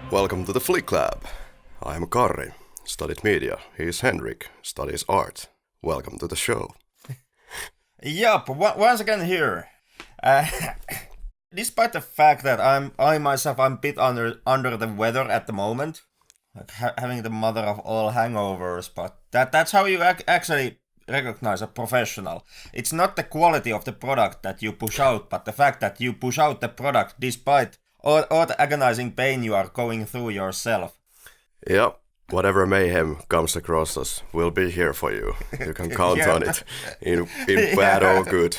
Welcome to the Flick Lab. I am Karri, studied media. He is Henrik, studies art. Welcome to the show. Yup, once again here. Despite the fact that I myself I'm a bit under the weather at the moment, like having the mother of all hangovers, but that's how you actually recognize a professional. It's not the quality of the product that you push out, but the fact that you push out the product despite all the agonizing pain you are going through yourself. Yep, whatever mayhem comes across us, we'll be here for you. You can count on it, in bad or good.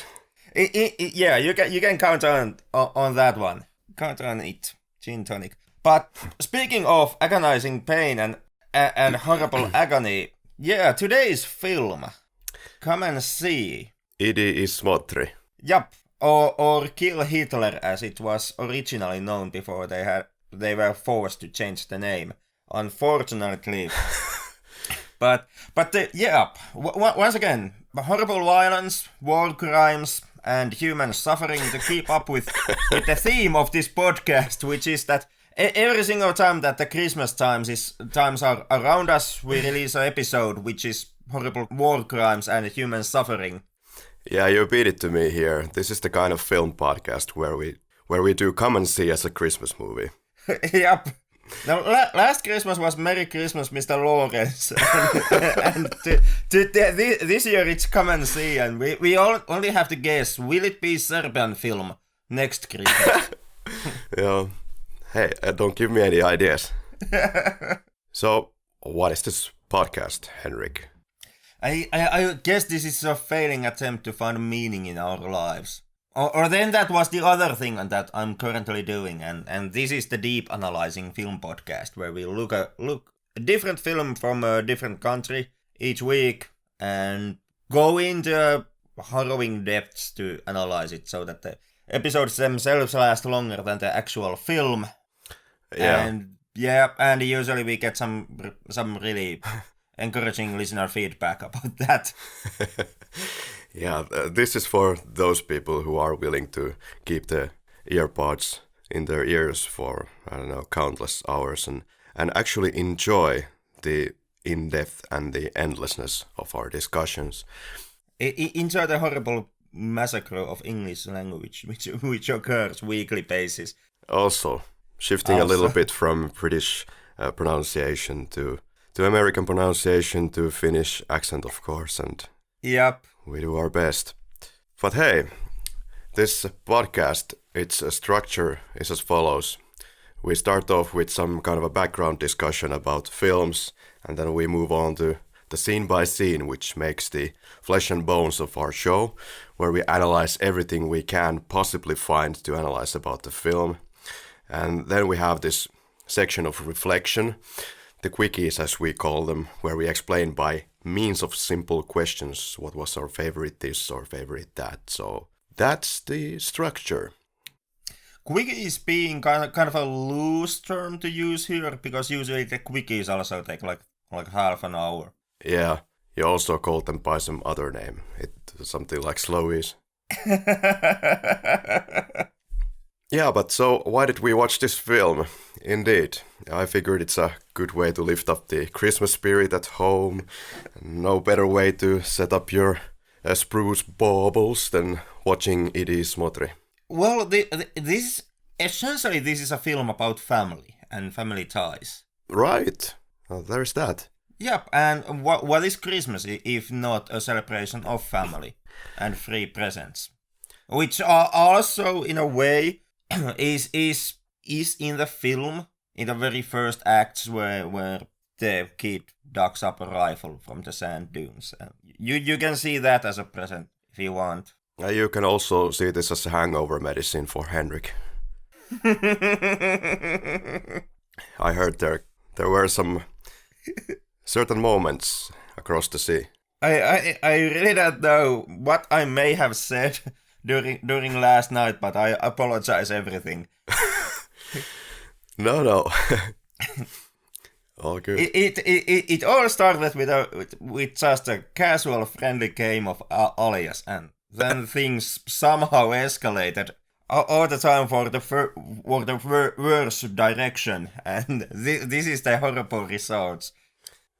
Yeah, you can count on that one. Count on it, gin tonic. But speaking of agonizing pain and horrible agony, yeah, today's film. Come and see. It is smotri. Yup, or Kill Hitler as it was originally known before they were forced to change the name. Unfortunately. but once again, horrible violence, war crimes, and human suffering to keep up with the theme of this podcast, which is that every single time that the Christmas times are around us, we release an episode which is horrible war crimes and human suffering. Yeah, you beat it to me here. This is the kind of film podcast where we do Come and See as a Christmas movie. Yep. Now, last Christmas was Merry Christmas, Mr. Lawrence, and this year it's Come and See, and we only have to guess, will it be Serbian film next Christmas? Yeah. Hey, don't give me any ideas. So, what is this podcast, Henrik? I guess this is a failing attempt to find meaning in our lives. Or then that was the other thing that I'm currently doing, and this is the Deep Analyzing Film podcast, where we look a different film from a different country each week and go into harrowing depths to analyze it so that the episodes themselves last longer than the actual film. Yeah. And usually we get some really encouraging listener feedback about that. Yeah, this is for those people who are willing to keep the earpods in their ears for, I don't know, countless hours and actually enjoy the in-depth and the endlessness of our discussions. Enjoy the horrible massacre of English language, which occurs weekly basis. Also, shifting a little bit from British pronunciation to American pronunciation to Finnish accent, of course, and yep. We do our best. But hey, this podcast, its structure is as follows. We start off with some kind of a background discussion about films, and then we move on to the scene by scene, which makes the flesh and bones of our show, where we analyze everything we can possibly find to analyze about the film. And then we have this section of reflection, the quickies as we call them, where we explain by means of simple questions what was our favorite this or favorite that. So that's the structure. Quickies being kind of a loose term to use here, because usually the quickies also take like half an hour. Yeah, you also called them by some other name. It's something like slowies. Yeah, but so why did we watch this film? Indeed, I figured it's a good way to lift up the Christmas spirit at home. No better way to set up your spruce baubles than watching It is smotri. Well, this is a film about family and family ties. Right, well, there's that. Yep, and what is Christmas if not a celebration of family and free presents? Which are also, in a way, is in the film, in the very first acts where the kid ducks up a rifle from the sand dunes. You can see that as a present if you want. You can also see this as a hangover medicine for Henrik. I heard there were some certain moments across the sea. I really don't know what I may have said during last night, but I apologize everything. No. All good. It all started with just a casual friendly game of alias, and then things somehow escalated all the time for the worst direction, and this is the horrible results.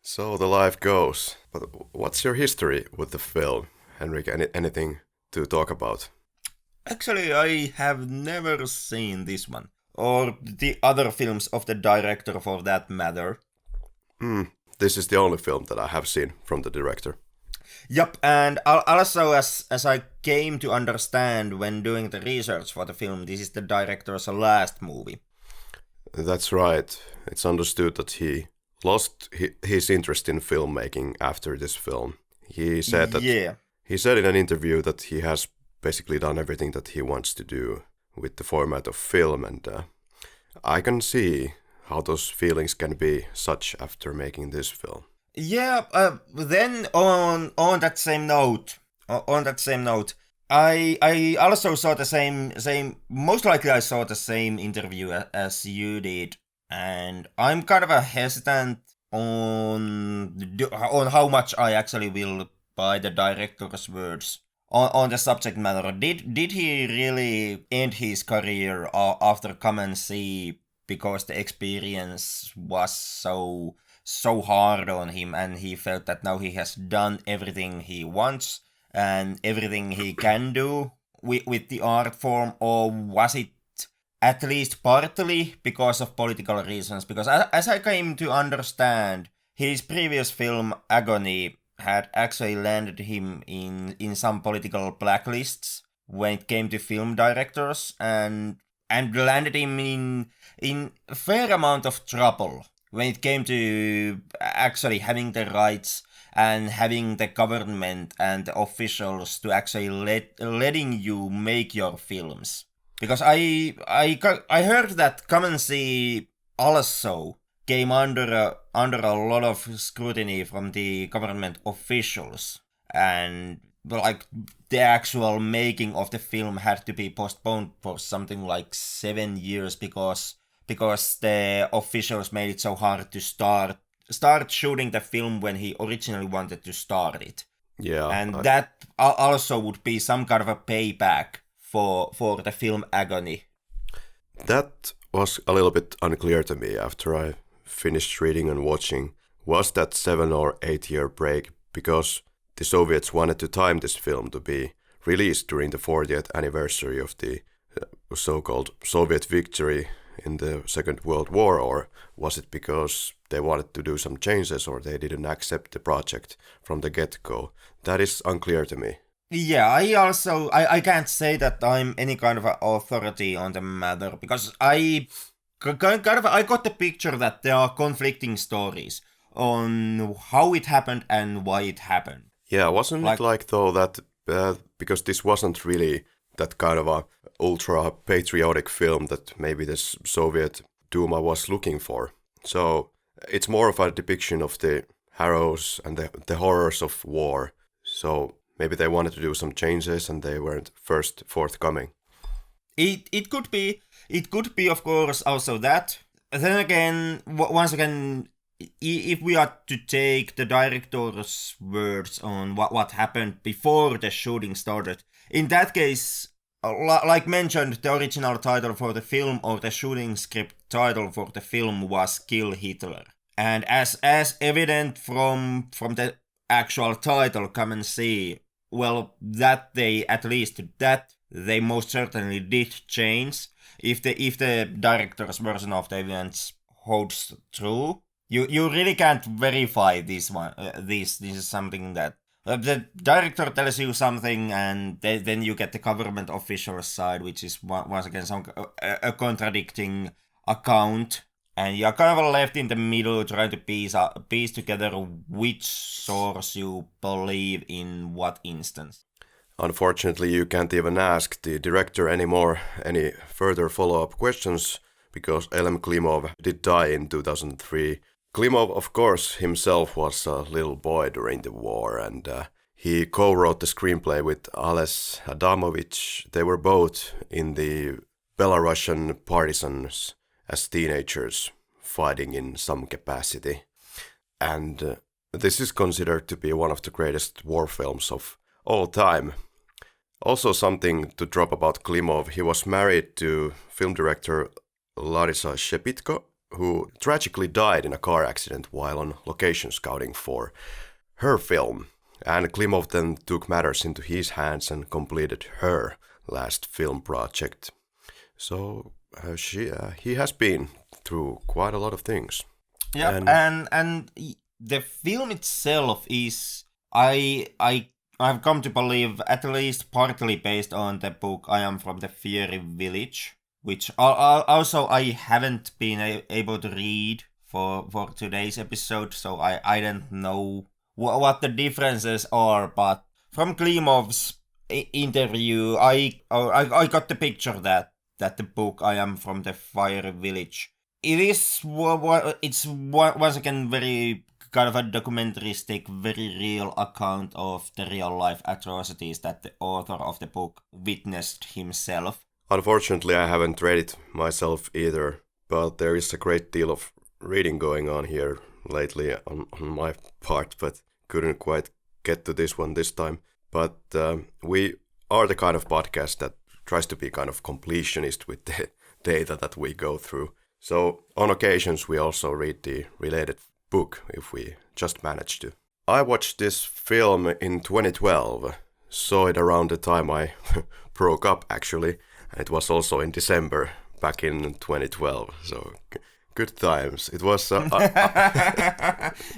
So the life goes. But what's your history with the film, Henrik? Anything to talk about? Actually, I have never seen this one, or the other films of the director for that matter. This is the only film that I have seen from the director. Yep, and also as I came to understand when doing the research for the film, this is the director's last movie. That's right. It's understood that he lost his interest in filmmaking after this film. He said that he said in an interview that he has basically done everything that he wants to do with the format of film, and I can see how those feelings can be such after making this film. Yeah, then on that same note, I also saw the same. Most likely, I saw the same interview as you did, and I'm kind of hesitant on how much I actually will buy the director's words on the subject matter. Did he really end his career after Come and See because the experience was so hard on him, and he felt that now he has done everything he wants and everything he can do with the art form, or was it at least partly because of political reasons? Because as I came to understand, his previous film Agony had actually landed him in some political blacklists when it came to film directors, and landed him in a fair amount of trouble when it came to actually having the rights and having the government and the officials to actually letting you make your films. Because I heard that Come and See also came under a lot of scrutiny from the government officials, and like the actual making of the film had to be postponed for something like 7 years because the officials made it so hard to start shooting the film when he originally wanted to start it. Yeah. And that also would be some kind of a payback for the film Agony. That was a little bit unclear to me after I finished reading and watching. Was that 7 or 8 year break because the Soviets wanted to time this film to be released during the 40th anniversary of the so-called Soviet victory in the Second World War, or was it because they wanted to do some changes, or they didn't accept the project from the get-go? That is unclear to me. Yeah, I can't say that I'm any kind of authority on the matter, because I got the picture that there are conflicting stories on how it happened and why it happened. Yeah, wasn't it like though that because this wasn't really that kind of a ultra patriotic film that maybe the Soviet Duma was looking for. So it's more of a depiction of the horrors and the horrors of war. So maybe they wanted to do some changes and they weren't first forthcoming. It could be of course also that. Then again, once again, if we are to take the director's words on what happened before the shooting started, in that case, like mentioned, the original title for the film, or the shooting script title for the film, was Kill Hitler. And as evident from the actual title, Come and See, well, that they most certainly did change. If the director's version of the events holds true, you really can't verify this one. This is something that the director tells you something, and then you get the government official side, which is once again a contradicting account, and you're kind of left in the middle trying to piece together which source you believe in what instance. Unfortunately, you can't even ask the director any further follow-up questions, because Elem Klimov did die in 2003. Klimov, of course, himself was a little boy during the war, and he co-wrote the screenplay with Aleksey Adamovich. They were both in the Belarusian partisans as teenagers, fighting in some capacity. And this is considered to be one of the greatest war films of all time. Also something to drop about Klimov, he was married to film director Larisa Shepitko, who tragically died in a car accident while on location scouting for her film. And Klimov then took matters into his hands and completed her last film project. So he has been through quite a lot of things. Yeah, and the film itself is I've come to believe at least partly based on the book I Am from the Fiery Village, which also I haven't been able to read for today's episode, so I don't know what the differences are, but from Klimov's interview, I got the picture that the book I Am from the Fiery Village, it's once again very kind of a documentaristic, very real account of the real life atrocities that the author of the book witnessed himself. Unfortunately, I haven't read it myself either, but there is a great deal of reading going on here lately on my part, but couldn't quite get to this one this time. But we are the kind of podcast that tries to be kind of completionist with the data that we go through. So on occasions we also read the related book if we just manage to. I watched this film in 2012, saw it around the time I broke up actually, and it was also in December back in 2012, so good times. It was...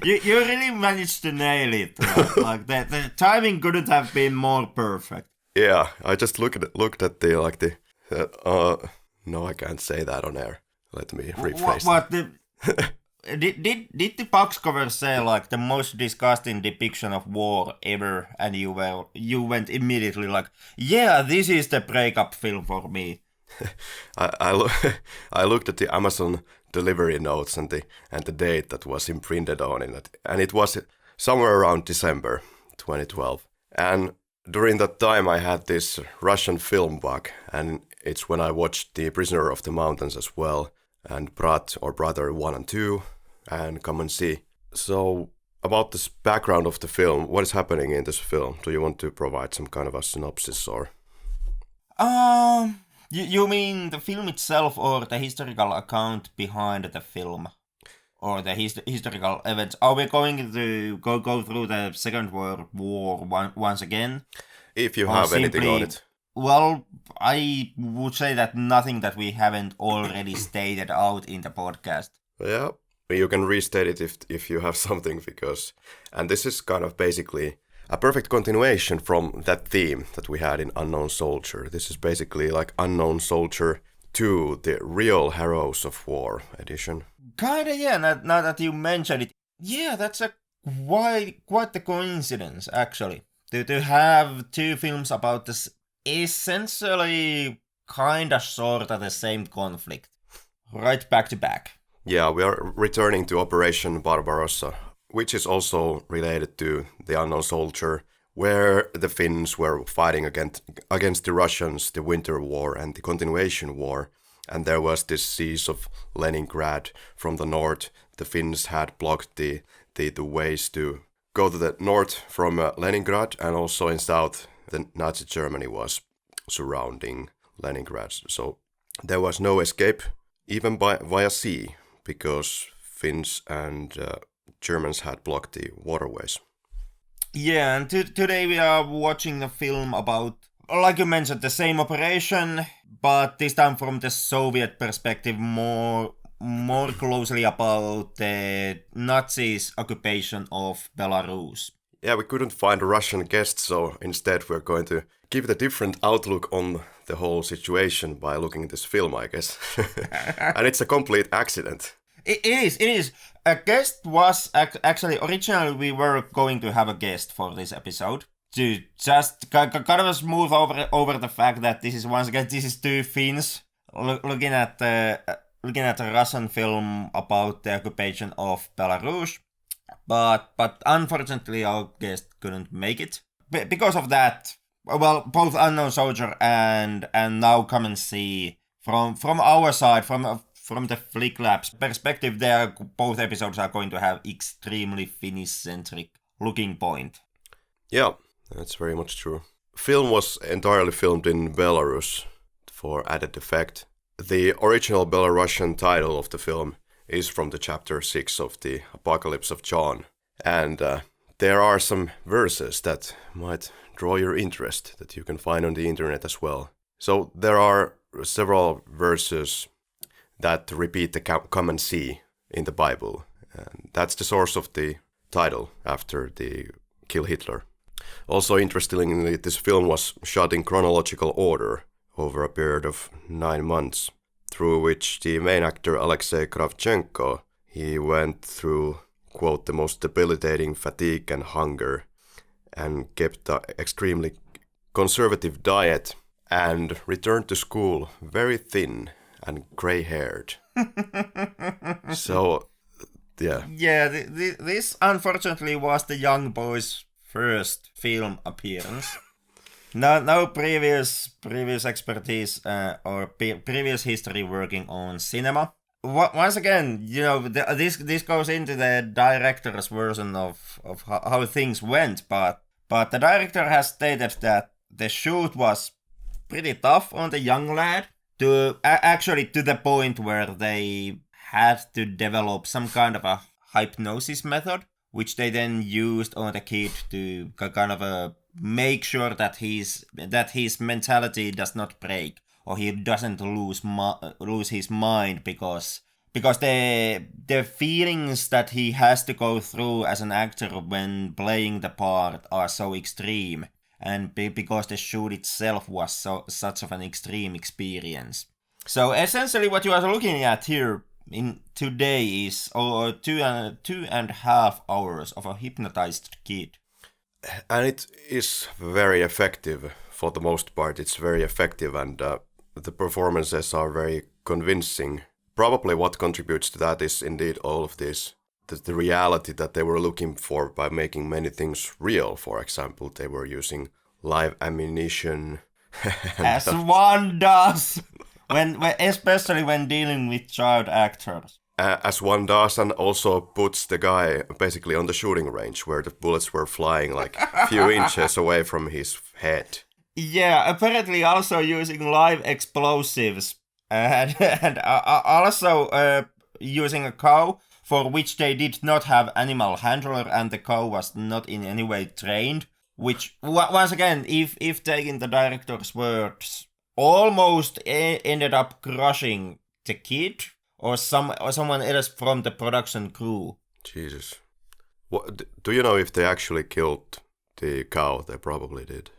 you really managed to nail it. Like the timing couldn't have been more perfect. Yeah, I just looked at the no, I can't say that on air. Let me rephrase Did the box cover say like the most disgusting depiction of war ever, and you went immediately like, yeah, this is the breakup film for me? I looked at the Amazon delivery notes and the date that was imprinted on it, and it was somewhere around December 2012. And during that time I had this Russian film bug, and it's when I watched The Prisoner of the Mountains as well, and Brat or Brother 1 and 2, and Come and See. So, about this background of the film, what is happening in this film? Do you want to provide some kind of a synopsis, or? You mean the film itself, or the historical account behind the film? Or the historical events? Are we going to go through the Second World War once again? If you have anything on it. Well, I would say that nothing that we haven't already stated out in the podcast. Yeah, you can restate it if you have something, because... And this is kind of basically a perfect continuation from that theme that we had in Unknown Soldier. This is basically like Unknown Soldier 2, the Real Heroes of War edition. Kinda, yeah, now that you mentioned it. Yeah, that's quite the coincidence, actually. To have two films about this essentially kinda sorta the same conflict. Right back to back. Yeah, we are returning to Operation Barbarossa, which is also related to the Unknown Soldier, where the Finns were fighting against the Russians, the Winter War and the Continuation War. And there was this siege of Leningrad from the north. The Finns had blocked the ways to go to the north from Leningrad, and also in south, the Nazi Germany was surrounding Leningrad. So there was no escape, even via sea, because Finns and Germans had blocked the waterways. Yeah, and today we are watching a film about, like you mentioned, the same operation, but this time from the Soviet perspective, more closely about the Nazis' occupation of Belarus. Yeah, we couldn't find a Russian guest, so instead we're going to give it a different outlook on the whole situation by looking at this film, I guess. And it's a complete accident. It is. A guest was actually, originally we were going to have a guest for this episode, to just kind of smooth over the fact that this is two Finns looking at a Russian film about the occupation of Belarus. But unfortunately our guest couldn't make it. Because of that, well, both Unknown Soldier and Now Come and See, from our side, from the Flick Labs perspective, both episodes are going to have extremely Finnish-centric looking point. Yeah, that's very much true. film was entirely filmed in Belarus for added effect. The original Belarusian title of the film is from the chapter 6 of the Apocalypse of John. And there are some verses that might draw your interest that you can find on the internet as well. So there are several verses that repeat the common sea in the Bible. And that's the source of the title after the Kill Hitler. Also, interestingly, this film was shot in chronological order over a period of 9 months, through which the main actor Aleksey Kravchenko, he went through, quote, the most debilitating fatigue and hunger, and kept an extremely conservative diet, and returned to school very thin and grey-haired. So, yeah. Yeah, this unfortunately was the young boy's first film appearance. No previous expertise or previous history working on cinema. Once again, you know, this goes into the director's version of how things went, but the director has stated that the shoot was pretty tough on the young lad, actually to the point where they had to develop some kind of a hypnosis method, which they then used on the kid to kind of make sure that his mentality does not break, or he doesn't lose his mind, because the feelings that he has to go through as an actor when playing the part are so extreme, and because the shoot itself was such of an extreme experience. So essentially what you are looking at here in today is 2.5 hours of a hypnotized kid. And it is very effective for the most part. It's very effective, and the performances are very convincing. Probably what contributes to that is indeed all of this, the reality that they were looking for by making many things real. For example, they were using live ammunition. As one does, especially when dealing with child actors. As one does, and also puts the guy basically on the shooting range where the bullets were flying like a few inches away from his head. Yeah, apparently also using live explosives and also using a cow for which they did not have animal handler, and the cow was not in any way trained, which once again, if taking the director's words, almost ended up crushing the kid or someone else from the production crew. Jesus. What, do you know if they actually killed the cow? They probably did.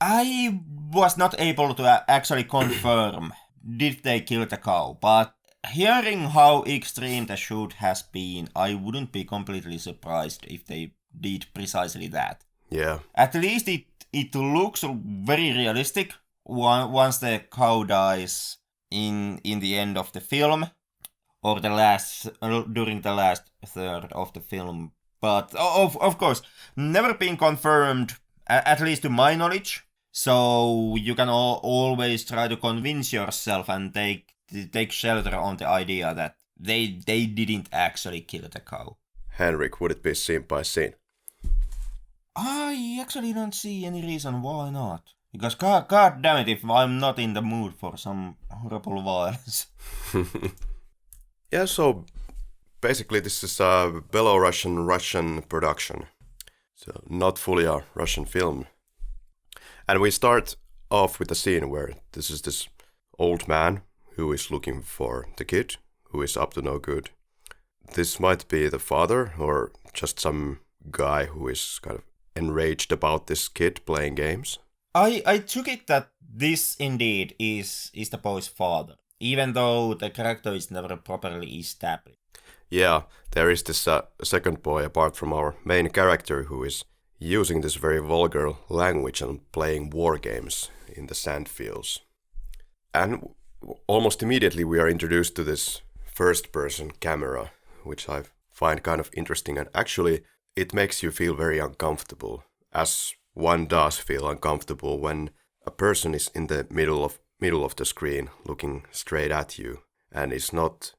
I was not able to actually confirm did they kill the cow, but hearing how extreme the shoot has been, I wouldn't be completely surprised if they did precisely that. Yeah. At least it looks very realistic once the cow dies in the end of the film, or during the last third of the film. But of course, never been confirmed, at least to my knowledge. So you can always try to convince yourself and take shelter on the idea that they didn't actually kill the cow. Henrik, would it be scene by scene? I actually don't see any reason why not. Because god damn it if I'm not in the mood for some horrible violence. Yeah, so basically this is a Belarusian-Russian production. So not fully a Russian film. And we start off with a scene where this is this old man who is looking for the kid, who is up to no good. This might be the father or just some guy who is kind of enraged about this kid playing games. I took it that this indeed is the boy's father, even though the character is never properly established. Yeah, there is this second boy apart from our main character who is using this very vulgar language and playing war games in the sandfields. And almost immediately we are introduced to this first-person camera, which I find kind of interesting, and actually it makes you feel very uncomfortable, as one does feel uncomfortable when a person is in the middle of the screen looking straight at you and is not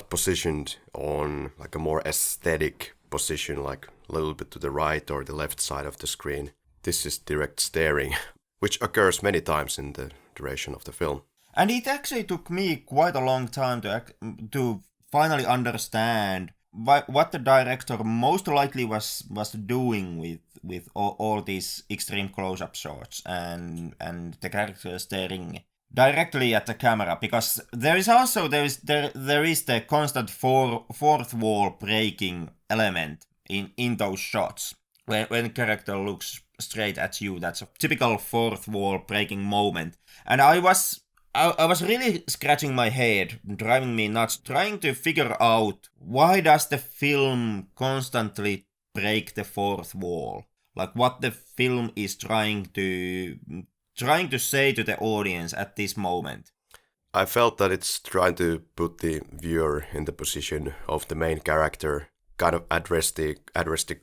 positioned on like a more aesthetic position, like a little bit to the right or the left side of the screen. this is direct staring, which occurs many times in the duration of the film. And it actually took me quite a long time to finally understand what the director most likely was doing with all these extreme close-up shots and the character staring directly at the camera, because there is the constant fourth wall breaking element in those shots when the character looks straight at you. That's a typical fourth wall breaking moment, and I was really scratching my head, driving me nuts, trying to figure out why does the film constantly break the fourth wall? Like what the film is trying to say to the audience at this moment. I felt that it's trying to put the viewer in the position of the main character, kind of address the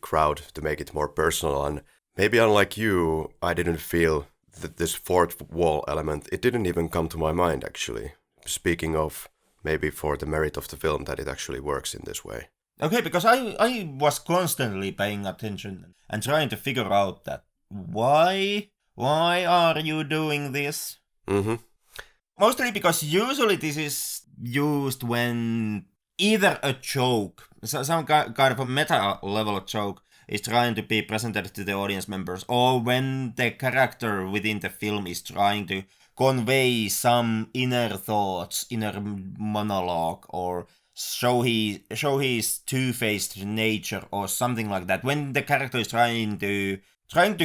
crowd to make it more personal. And maybe unlike you, I didn't feel that this fourth wall element, it didn't even come to my mind actually. Speaking of maybe for the merit of the film that it actually works in this way. Okay, because I was constantly paying attention and trying to figure out that why are you doing this? Mm-hmm. Mostly because usually this is used when either a joke, some kind of a meta level joke, is trying to be presented to the audience members, or when the character within the film is trying to convey some inner thoughts, inner monologue, or show his two-faced nature or something like that. When the character is trying to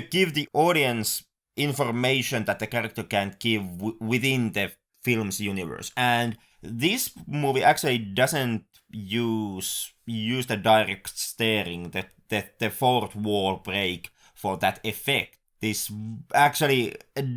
give the audience information that the character can't give within the film's universe. And this movie actually doesn't use the direct staring, the fourth wall break for that effect. This actually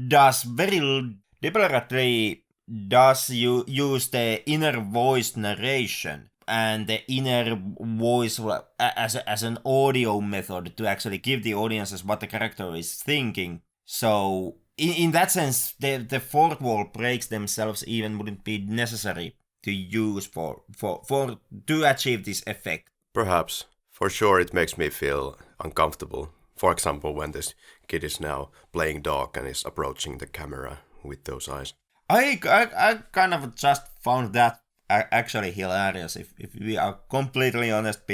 does very deliberately use the inner voice narration and the inner voice as an audio method to actually give the audiences what the character is thinking. So in that sense, the fourth wall breaks themselves even wouldn't be necessary to use to achieve this effect. Perhaps. For sure it makes me feel uncomfortable. For example, when this kid is now playing dog and is approaching the camera with those eyes. I kind of just found that actually hilarious, if we are completely honest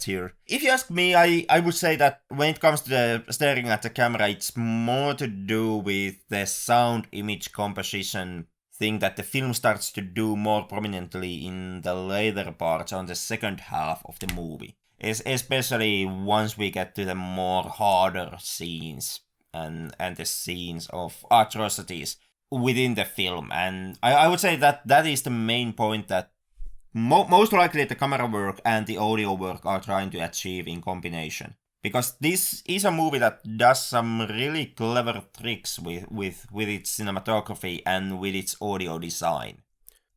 here. If you ask me, I would say that when it comes to the staring at the camera, it's more to do with the sound image composition thing that the film starts to do more prominently in the later parts on the second half of the movie. Especially once we get to the more harder scenes and the scenes of atrocities within the film. And I would say that is the main point that most likely the camera work and the audio work are trying to achieve in combination. Because this is a movie that does some really clever tricks with its cinematography and with its audio design.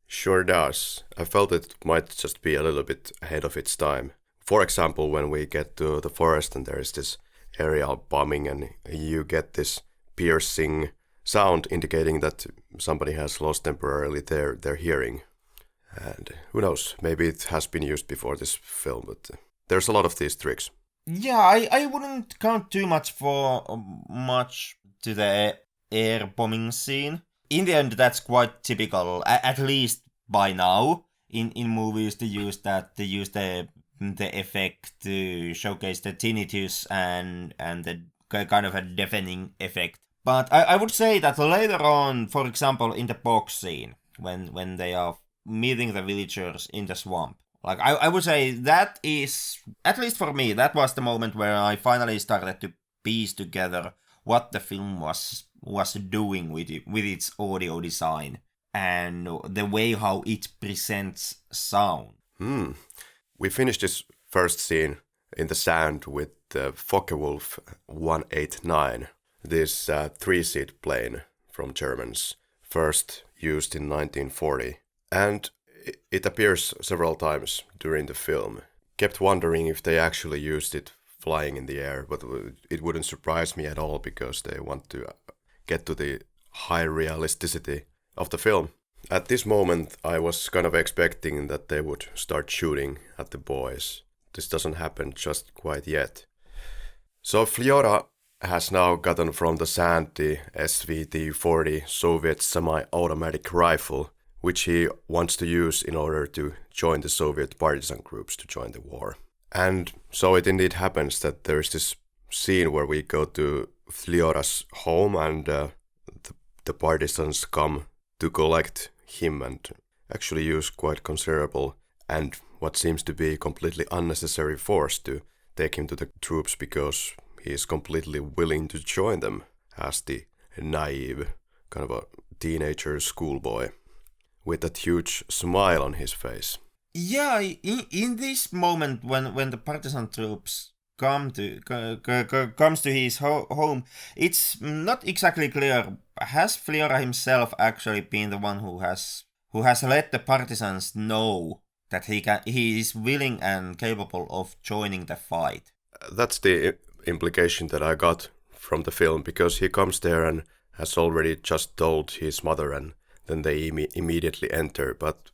Sure does. I felt it might just be a little bit ahead of its time. For example, when we get to the forest and there is this aerial bombing and you get this piercing sound indicating that somebody has lost temporarily their hearing. And who knows, maybe it has been used before this film, but there's a lot of these tricks. Yeah, I wouldn't count too much to the air bombing scene. In the end, that's quite typical, at least by now, in movies to use the effect to showcase the tinnitus and the kind of a deafening effect. But I would say that later on, for example, in the box scene, when they are meeting the villagers in the swamp, like I would say that is, at least for me, that was the moment where I finally started to piece together what the film was doing with its audio design and the way how it presents sound. We finished this first scene in the sand with the Focke-Wulf 189, this 3-seat plane from Germans, first used in 1940. And it appears several times during the film. Kept wondering if they actually used it flying in the air, but it wouldn't surprise me at all because they want to get to the high realisticity of the film. At this moment, I was kind of expecting that they would start shooting at the boys. This doesn't happen just quite yet. So Flyora has now gotten from the sand the SVT-40 Soviet semi-automatic rifle, which he wants to use in order to join the Soviet partisan groups to join the war. And so it indeed happens that there is this scene where we go to Flyora's home and the partisans come to collect him and actually use quite considerable and what seems to be completely unnecessary force to take him to the troops because he is completely willing to join them as the naive kind of a teenager schoolboy with that huge smile on his face. Yeah, in this moment when the partisan troops comes to his home, it's not exactly clear. Has Flyora himself actually been the one who has let the partisans know that he is willing and capable of joining the fight? That's the implication that I got from the film, because he comes there and has already just told his mother, and then they immediately enter. But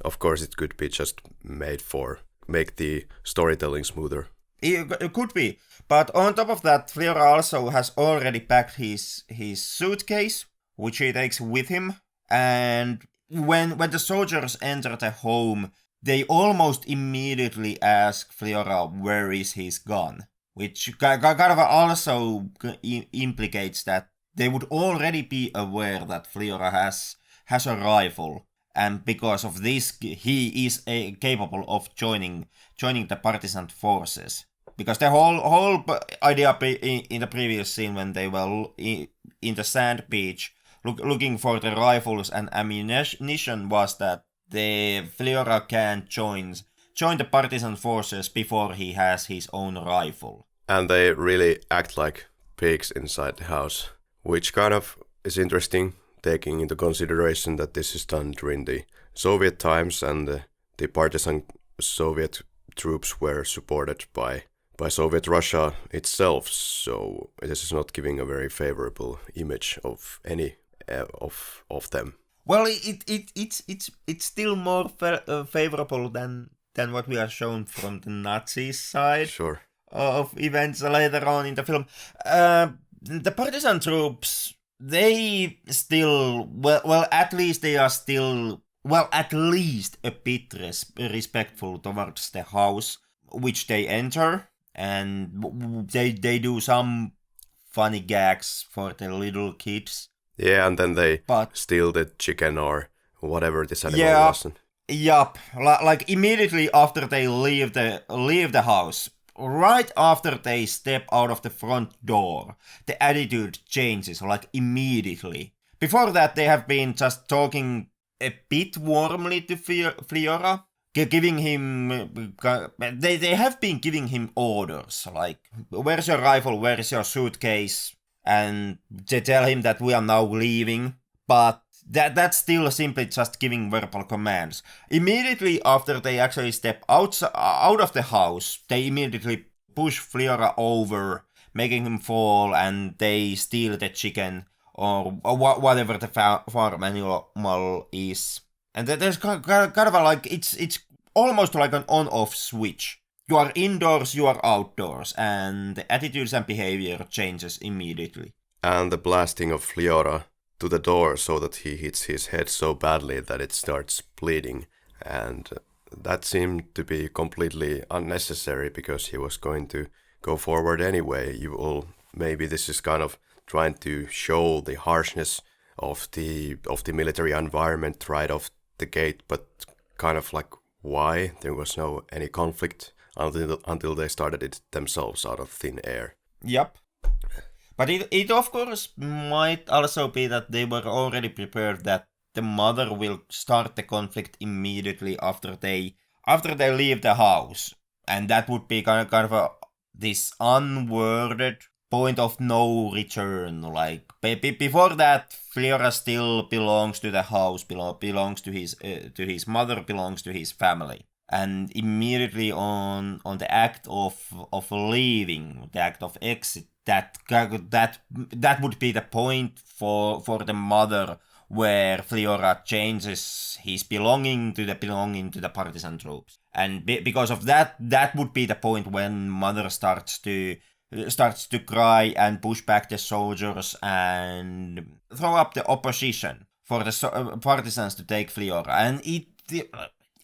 of course it could be just made for make the storytelling smoother. It could be, but on top of that, Flyora also has already packed his suitcase, which he takes with him. And when the soldiers enter the home, they almost immediately ask Flyora where is his gun, which kind of also implicates that they would already be aware that Flyora has a rifle, and because of this, he is capable of joining the partisan forces. Because the whole idea in the previous scene when they were in the sand beach looking for the rifles and ammunition was that the Flyora can join the partisan forces before he has his own rifle. And they really act like pigs inside the house, which kind of is interesting, taking into consideration that this is done during the Soviet times and the partisan Soviet troops were supported by Soviet Russia itself, so this is not giving a very favorable image of any of them. Well, it's still more favorable than what we are shown from the Nazi side. Sure. Of events later on in the film. The partisan troops, they still at least they are still at least a bit respectful towards the house which they enter. And they do some funny gags for the little kids. Yeah, and then they steal the chicken or whatever this animal was. Yup. Like immediately after they leave the house, right after they step out of the front door, the attitude changes, like immediately. Before that, they have been just talking a bit warmly to Flyora. Giving him, they have been giving him orders, like, where's your rifle, where's your suitcase, and they tell him that we are now leaving, but that's still simply just giving verbal commands. Immediately after they actually step out of the house, they immediately push Flyora over, making him fall, and they steal the chicken, or whatever the farm animal is. And there's kind of like, it's almost like an on-off switch. You are indoors, you are outdoors, and the attitudes and behavior changes immediately. And the blasting of Flyora to the door so that he hits his head so badly that it starts bleeding. And that seemed to be completely unnecessary because he was going to go forward anyway. Maybe this is kind of trying to show the harshness of the military environment right off the gate, but kind of like why there was no any conflict until they started it themselves out of thin air. Yep. But it of course might also be that they were already prepared that the mother will start the conflict immediately after they leave the house, and that would be kind of this unworded point of no return. Like before that, Flyora still belongs to the house, belongs to his mother, belongs to his family. And immediately on the act of leaving, the act of exit, that would be the point for the mother where Flyora changes his belonging to the partisan troops. And because of that would be the point when mother starts to starts to cry and push back the soldiers and throw up the opposition for the partisans to take Flyora. And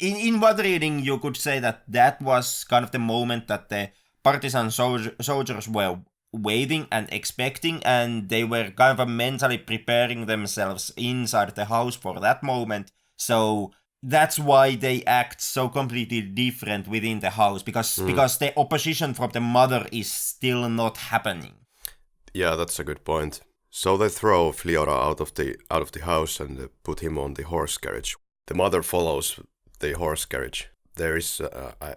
in one reading, you could say that was kind of the moment that the partisan soldiers were waiting and expecting, and they were kind of mentally preparing themselves inside the house for that moment. So that's why they act so completely different within the house, because the opposition from the mother is still not happening. Yeah, that's a good point. So they throw Flyora out of the house and put him on the horse carriage. The mother follows the horse carriage. There is,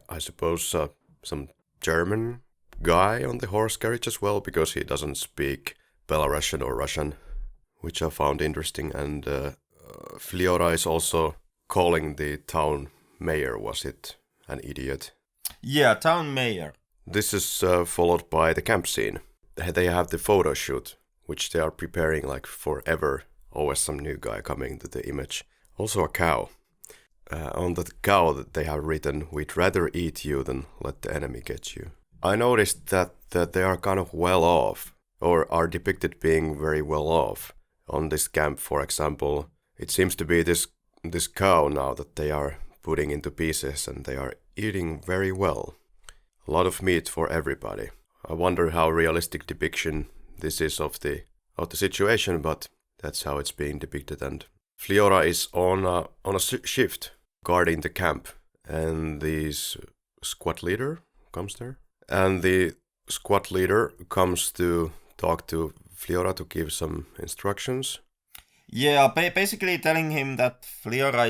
I suppose, some German guy on the horse carriage as well, because he doesn't speak Belarusian or Russian, which I found interesting. And Flyora is also calling the town mayor, was it, an idiot? Yeah, town mayor. This is followed by the camp scene. They have the photo shoot, which they are preparing like forever. Always some new guy coming to the image. Also a cow. On the cow they have written, "We'd rather eat you than let the enemy get you." I noticed that they are kind of well off, or are depicted being very well off. On this camp, for example, it seems to be this cow now that they are putting into pieces, and they are eating very well. A lot of meat for everybody. I wonder how realistic depiction this is of the situation, but that's how it's being depicted. And Flyora is on a shift guarding the camp, and the squad leader comes there. And the squad leader comes to talk to Flyora to give some instructions. Yeah, basically telling him that Flyora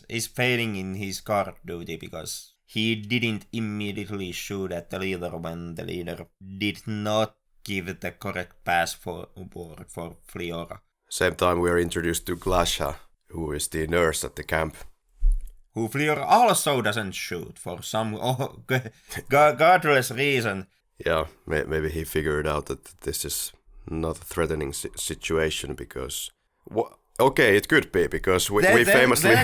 is failing in his guard duty because he didn't immediately shoot at the leader when the leader did not give the correct pass for Flyora. Same time we are introduced to Glasha, who is the nurse at the camp. Who Flyora also doesn't shoot for some godless reason. Yeah, maybe he figured out that this is not a threatening situation because... Okay, it could be, because we famously...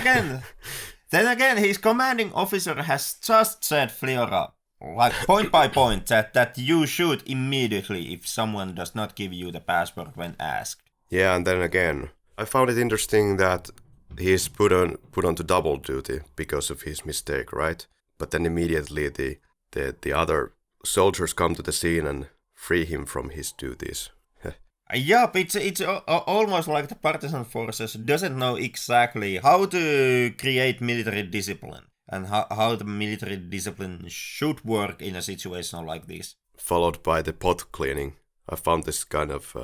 Then again, his commanding officer has just said Flyora, like point by point, that you shoot immediately if someone does not give you the password when asked. Yeah, and then again, I found it interesting that he's put on to double duty because of his mistake, right? But then immediately the other soldiers come to the scene and free him from his duties. Yeah, but it's almost like the partisan forces doesn't know exactly how to create military discipline and how the military discipline should work in a situation like this. Followed by the pot cleaning. I found this kind of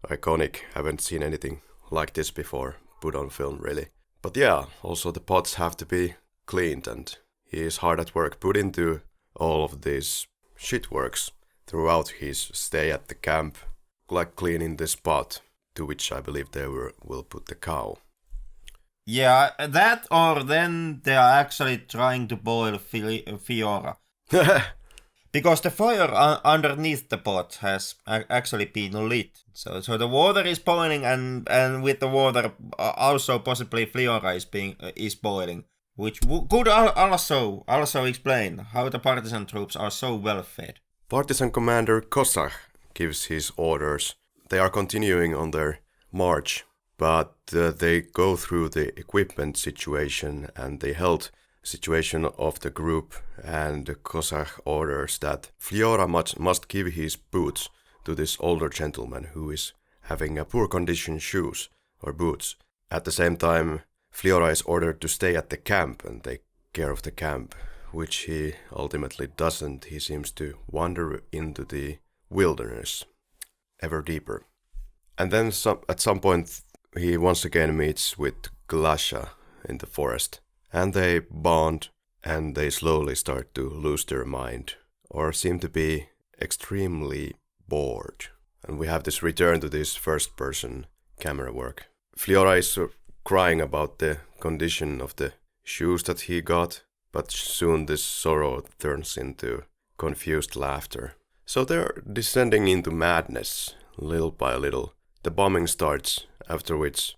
iconic. Haven't seen anything like this before put on film, really. But yeah, also the pots have to be cleaned, and he is hard at work put into all of these shit works throughout his stay at the camp, like cleaning this pot, to which I believe they will put the cow. Yeah, that, or then they are actually trying to boil Flyora. Because the fire underneath the pot has actually been lit. So the water is boiling, and with the water also possibly Flyora is boiling, which could also explain how the partisan troops are so well fed. Partisan commander Kosach gives his orders. They are continuing on their march, but they go through the equipment situation and the health situation of the group, and Kosach orders that Flyora must give his boots to this older gentleman who is having a poor condition shoes or boots. At the same time, Flyora is ordered to stay at the camp and take care of the camp, which he ultimately doesn't. He seems to wander into the wilderness ever deeper. And then at some point he once again meets with Glasha in the forest, and they bond, and they slowly start to lose their mind, or seem to be extremely bored. And we have this return to this first person camera work. Flyora is crying about the condition of the shoes that he got, but soon this sorrow turns into confused laughter. So they're descending into madness, little by little. The bombing starts, after which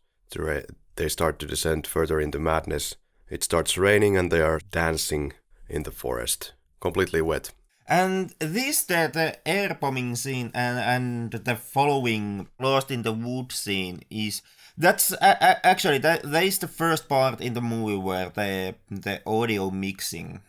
they start to descend further into madness. It starts raining and they are dancing in the forest, completely wet. And the air bombing scene and the following Lost in the Wood scene that's actually that is the first part in the movie where the audio mixing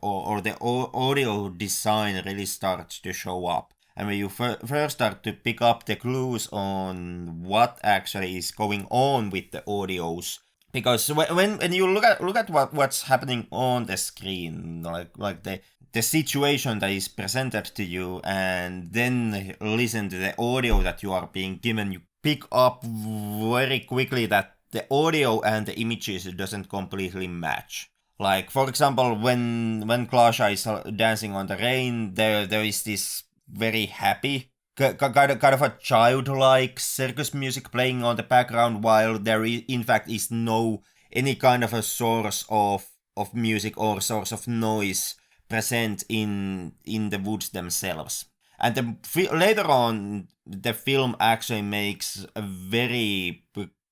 or the audio design really starts to show up. And when you first start to pick up the clues on what actually is going on with the audios, because when you look at what's happening on the screen, like the situation that is presented to you, and then listen to the audio that you are being given, you pick up very quickly that the audio and the images doesn't completely match. Like, for example, when Klasha is dancing on the rain, there is this very happy, kind of a childlike circus music playing on the background, while there in fact is no any kind of a source of music or source of noise present in the woods themselves. And later on, the film actually makes a very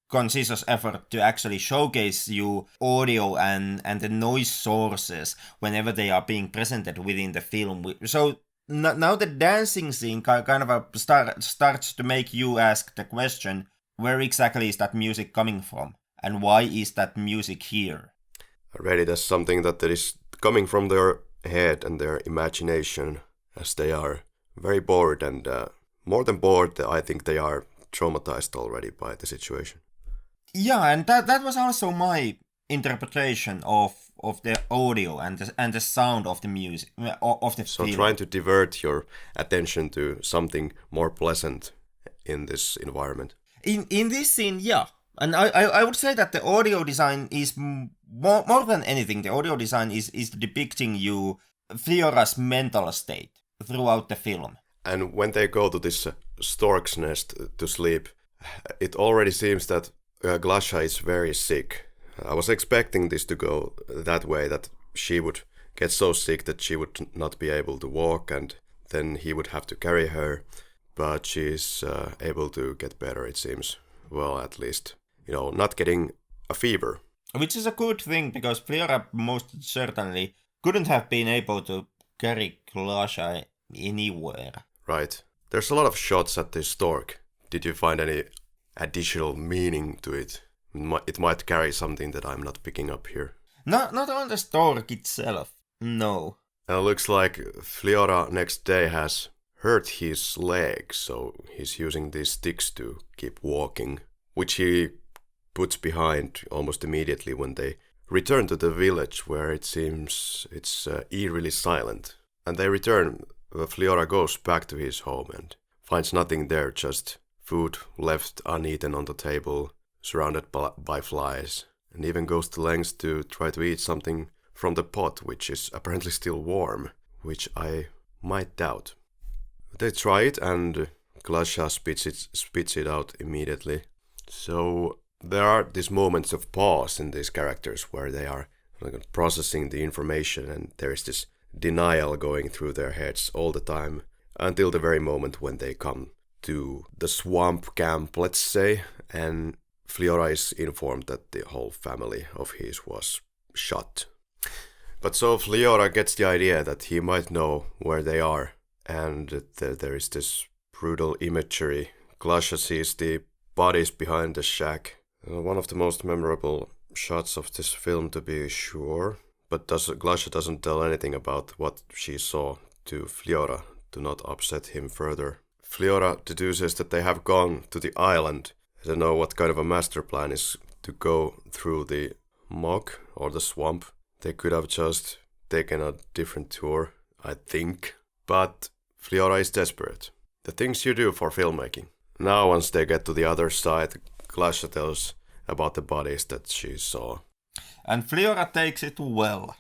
conscious effort to actually showcase you audio and the noise sources whenever they are being presented within the film. So now the dancing scene kind of starts to make you ask the question, where exactly is that music coming from? And why is that music here? I read it as something that is coming from their head and their imagination, as they are very bored, and more than bored, I think they are traumatized already by the situation. Yeah, and that was also my interpretation of the audio and the sound of the music of the film. So trying to divert your attention to something more pleasant in this environment. In this scene, yeah. And I would say that the audio design is more than anything. The audio design is depicting you Flyora's mental state throughout the film. And when they go to this stork's nest to sleep, it already seems that Glasha is very sick. I was expecting this to go that way, that she would get so sick that she would not be able to walk, and then he would have to carry her. But she's able to get better, it seems. Well, at least, not getting a fever. Which is a good thing, because Flyora most certainly couldn't have been able to carry Glasha anywhere. Right. There's a lot of shots at this stork. Did you find any additional meaning to it? It might carry something that I'm not picking up here. Not on the stork itself, no. It looks like Flyora next day has hurt his leg, so he's using these sticks to keep walking, which he puts behind almost immediately when they return to the village, where it seems it's eerily silent. And they return, Flyora goes back to his home and finds nothing there, just food left uneaten on the table, surrounded by flies, and even goes to lengths to try to eat something from the pot, which is apparently still warm, which I might doubt. They try it, and Glasha spits it out immediately. So there are these moments of pause in these characters where they are processing the information, and there is this denial going through their heads all the time, until the very moment when they come to the swamp camp, let's say, and Flyora is informed that the whole family of his was shot. But so Flyora gets the idea that he might know where they are, and there is this brutal imagery. Glasha sees the bodies behind the shack. One of the most memorable shots of this film, to be sure. But Glasha doesn't tell anything about what she saw to Flyora to not upset him further. Flyora deduces that they have gone to the island. I don't know what kind of a master plan is to go through the muck or the swamp. They could have just taken a different tour, I think. But Flyora is desperate. The things you do for filmmaking. Now once they get to the other side, Glasha tells about the bodies that she saw. And Flyora takes it well.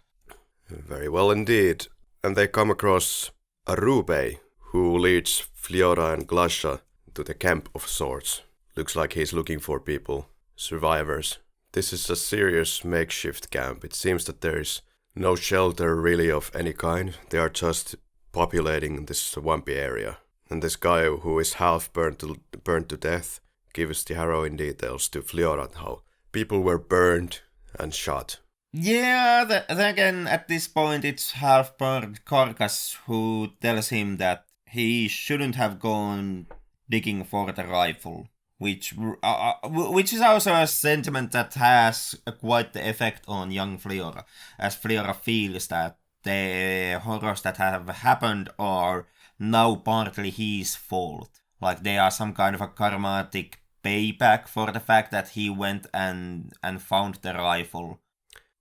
Very well indeed. And they come across a Rube, who leads Flyora and Glasha to the camp of sorts. Looks like he's looking for people, survivors. This is a serious makeshift camp. It seems that there is no shelter really of any kind. They are just populating this swampy area. And this guy who is half burned to death gives the harrowing details to Flyora how people were burned and shot. Yeah, then again, at this point, it's half-burned Karkas who tells him that he shouldn't have gone digging for the rifle, which is also a sentiment that has quite the effect on young Flyora, as Flyora feels that the horrors that have happened are now partly his fault. Like they are some kind of a karmatic payback for the fact that he went and found the rifle.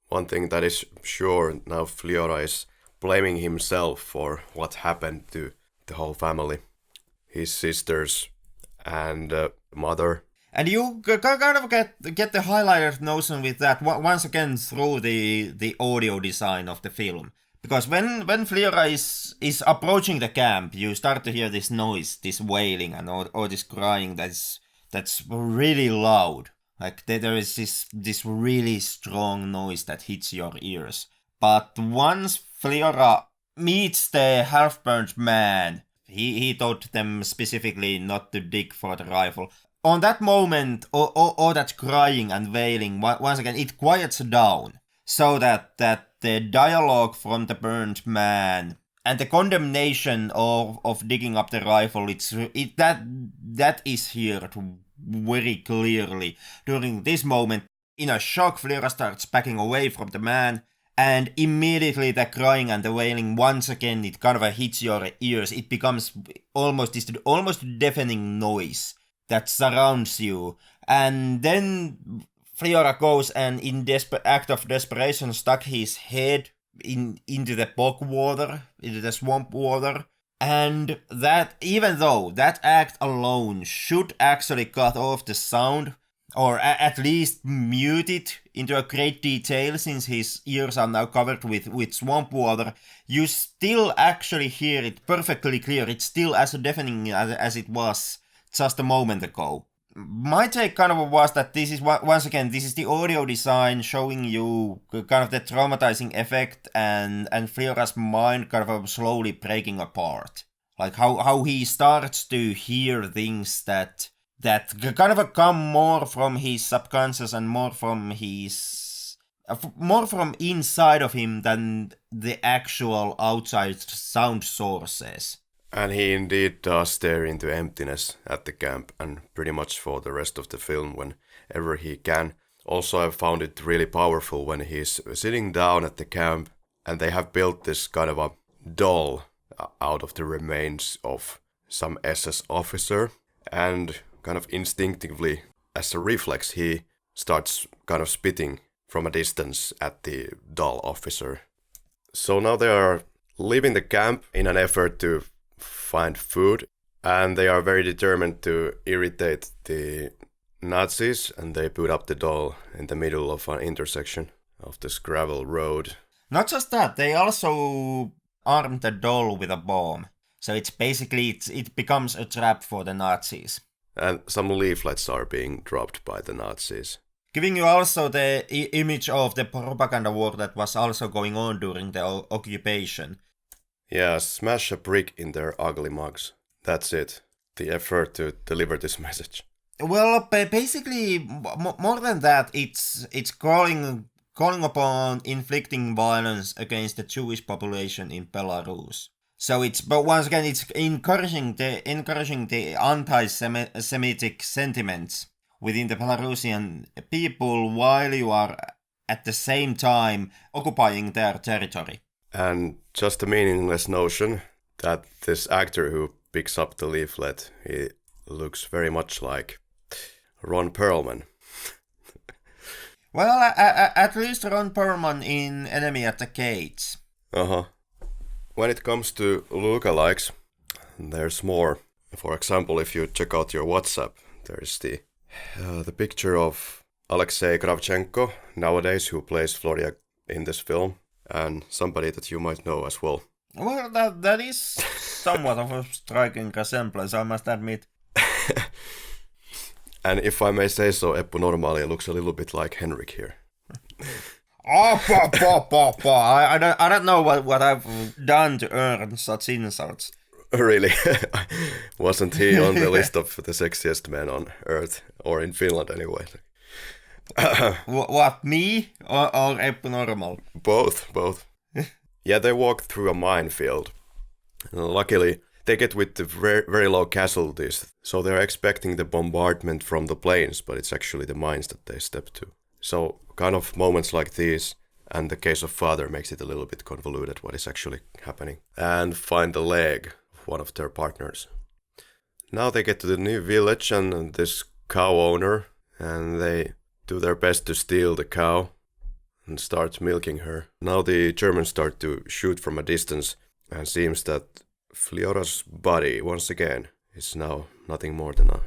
One thing that is sure, now Flyora is blaming himself for what happened to the whole family. His sisters and mother. And you kind of get the highlighted notion with that once again through the audio design of the film. Because when Flyora is approaching the camp, you start to hear this noise, this wailing and all this crying that's really loud. Like there is this really strong noise that hits your ears. But once Flyora meets the half-burnt man, he told them specifically not to dig for the rifle. On that moment, all that crying and wailing, once again, it quiets down. So that the dialogue from the burnt man and the condemnation of digging up the rifle, that is heard very clearly. During this moment, in a shock, Flyora starts backing away from the man, and immediately the crying and the wailing, once again, it kind of hits your ears. It becomes almost deafening noise that surrounds you. And then Flyora goes and in act of desperation stuck his head into the bog water, into the swamp water. And that, even though that act alone should actually cut off the sound, or at least mute it into a great detail since his ears are now covered with swamp water, you still actually hear it perfectly clear. It's still as deafening as it was just a moment ago. My take kind of was that this is, once again, this is the audio design showing you kind of the traumatizing effect and Flyora's mind kind of slowly breaking apart. Like how he starts to hear things that kind of come more from his subconscious and more from inside of him than the actual outside sound sources. And he indeed does stare into emptiness at the camp, and pretty much for the rest of the film whenever he can. Also, I found it really powerful when he's sitting down at the camp and they have built this kind of a doll out of the remains of some SS officer, and kind of instinctively, as a reflex, he starts kind of spitting from a distance at the doll officer. So now they are leaving the camp in an effort to find food, and they are very determined to irritate the Nazis, and they put up the doll in the middle of an intersection of this gravel road. Not just that, they also armed the doll with a bomb. So it's basically, it becomes a trap for the Nazis. And some leaflets are being dropped by the Nazis. Giving you also the image of the propaganda war that was also going on during the occupation. Yeah, smash a brick in their ugly mugs. That's it. The effort to deliver this message. Well, basically, more than that, it's calling upon inflicting violence against the Jewish population in Belarus. So but once again, it's encouraging the anti-Semitic sentiments within the Belarusian people while you are at the same time occupying their territory. And just a meaningless notion that this actor who picks up the leaflet, he looks very much like Ron Perlman. Well, at least Ron Perlman in Enemy at the Gates. Uh-huh. When it comes to lookalikes, there's more. For example, if you check out your WhatsApp, there's the picture of Aleksey Kravchenko nowadays, who plays Florida in this film, and somebody that you might know as well. Well, that is somewhat of a striking resemblance, I must admit. And if I may say so, Eppu normally looks a little bit like Henrik here. I don't know what I've done to earn such insults. Really? Wasn't he on the list of the sexiest men on Earth, or in Finland anyway? What, me or abnormal? Both. Yeah, they walk through a minefield. Luckily, they get with the very, very low casualties, so they're expecting the bombardment from the planes, but it's actually the mines that they step to. So, kind of moments like these, and the case of father makes it a little bit convoluted what is actually happening. And find the leg of one of their partners. Now they get to the new village and this cow owner, and they do their best to steal the cow and start milking her. Now the Germans start to shoot from a distance, and seems that Flyora's body, once again, is now nothing more than a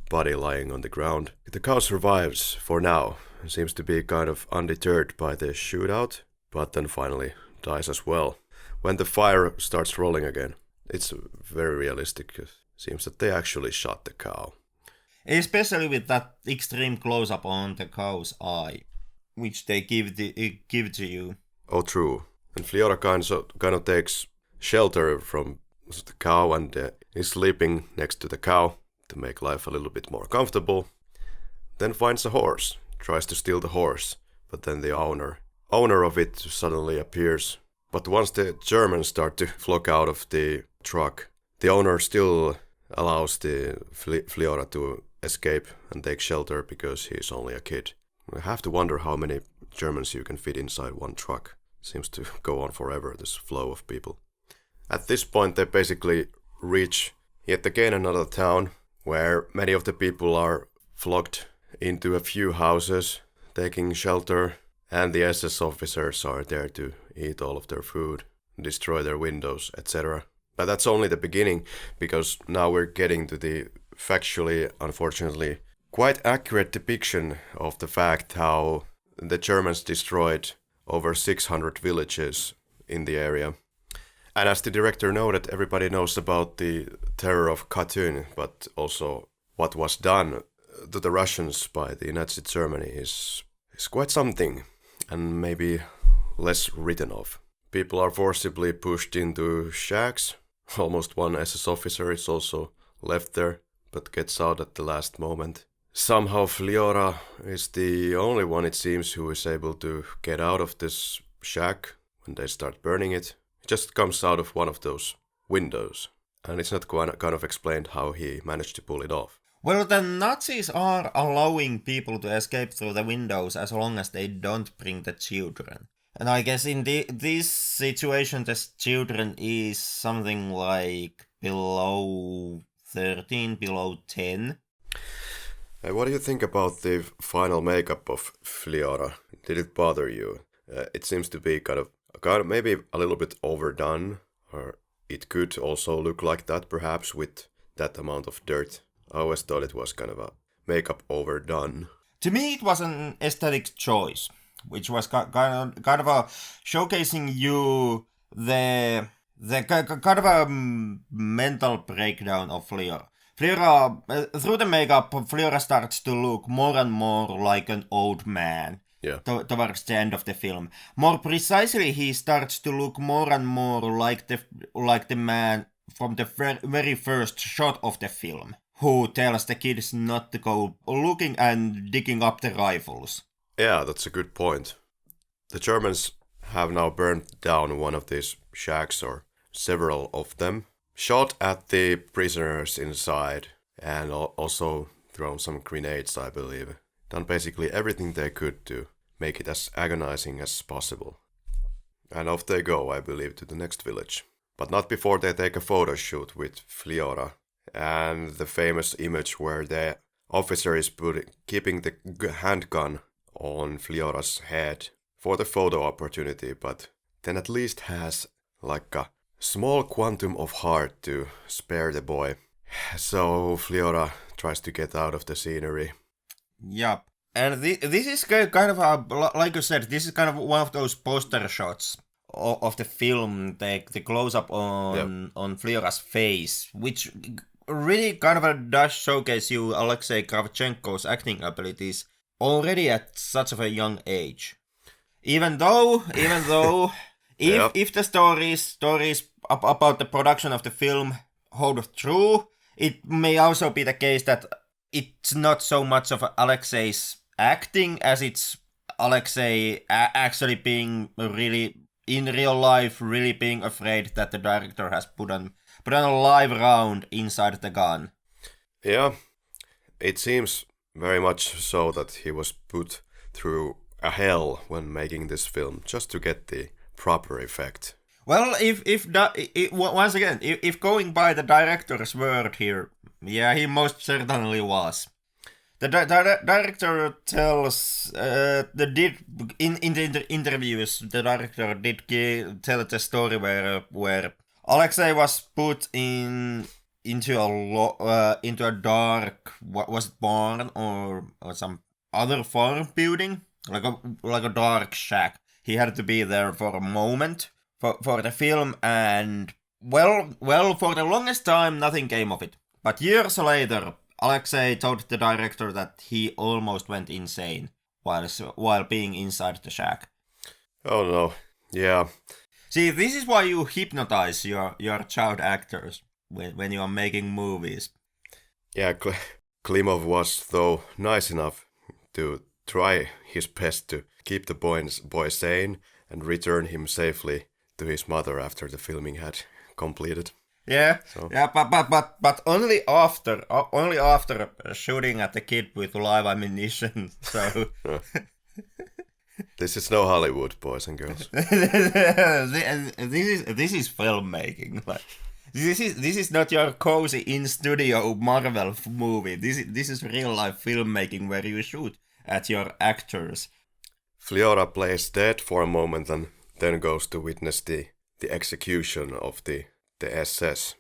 body lying on the ground. The cow survives for now, and seems to be kind of undeterred by the shootout, but then finally dies as well. When the fire starts rolling again, it's very realistic. It seems that they actually shot the cow. Especially with that extreme close-up on the cow's eye, which they give to you. Oh, true. And Flyora kind of takes shelter from the cow and is sleeping next to the cow to make life a little bit more comfortable. Then finds a horse, tries to steal the horse, but then the owner of it suddenly appears. But once the Germans start to flock out of the truck, the owner still allows the Flyora to escape and take shelter because he's only a kid. I have to wonder how many Germans you can fit inside one truck. Seems to go on forever, this flow of people. At this point they basically reach yet again another town where many of the people are flocked into a few houses, taking shelter, and the SS officers are there to eat all of their food, destroy their windows, etc. But that's only the beginning, because now we're getting to the factually, unfortunately, quite accurate depiction of the fact how the Germans destroyed over 600 villages in the area. And as the director noted, everybody knows about the terror of Katyn, but also what was done to the Russians by the Nazi Germany is quite something, and maybe less written of. People are forcibly pushed into shacks. Almost one SS officer is also left there, but gets out at the last moment. Somehow Flyora is the only one, it seems, who is able to get out of this shack when they start burning it. He just comes out of one of those windows, and it's not kind of explained how he managed to pull it off. Well, the Nazis are allowing people to escape through the windows as long as they don't bring the children. And I guess in this situation, the children is something like below 13, below 10. What do you think about the final makeup of Flyora? Did it bother you? It seems to be kind of maybe a little bit overdone, or it could also look like that perhaps with that amount of dirt. I always thought it was kind of a makeup overdone. To me, it was an aesthetic choice, which was kind of a showcasing you the kind of a mental breakdown of Flyora. Through the makeup, Flyora starts to look more and more like an old man. Yeah. Towards the end of the film. More precisely, he starts to look more and more like the man from the very first shot of the film, who tells the kids not to go looking and digging up the rifles. Yeah, that's a good point. The Germans have now burned down one of these shacks, or several of them, shot at the prisoners inside, and also thrown some grenades, I believe. Done basically everything they could to make it as agonizing as possible. And off they go, I believe, to the next village. But not before they take a photo shoot with Flyora, and the famous image where the officer is keeping the handgun on Flyora's head for the photo opportunity, but then at least has like a small quantum of heart to spare the boy. So Flyora tries to get out of the scenery. Yup. And this is kind of like you said, this is kind of one of those poster shots of the film, the close-up on Flyora's face, which really kind of does showcase you Aleksey Kravchenko's acting abilities already at such of a young age. Even though if the stories about the production of the film hold true, it may also be the case that it's not so much of Aleksey's acting as it's Aleksey actually being really, in real life, really being afraid that the director has put on a live round inside the gun. Yeah, it seems very much so that he was put through a hell when making this film just to get the proper effect. Well, once again, if going by the director's word here, yeah, he most certainly was. The director tells in the interviews. The director did tell the story where Aleksey was put into a dark, what was it, barn or some other farm building, like a dark shack. He had to be there for a moment for the film, and well, for the longest time nothing came of it. But years later, Aleksey told the director that he almost went insane while being inside the shack. Oh no, yeah. See, this is why you hypnotize your child actors when you are making movies. Yeah, Klimov was, though, nice enough to try his best to keep the boy sane and return him safely to his mother after the filming had completed. Yeah, so. Yeah, but only after shooting at the kid with live ammunition. So this is no Hollywood, boys and girls. this is filmmaking. Like this is not your cozy in studio Marvel movie. This is real life filmmaking where you shoot at your actors. Flyora plays dead for a moment and then goes to witness the execution of the SS.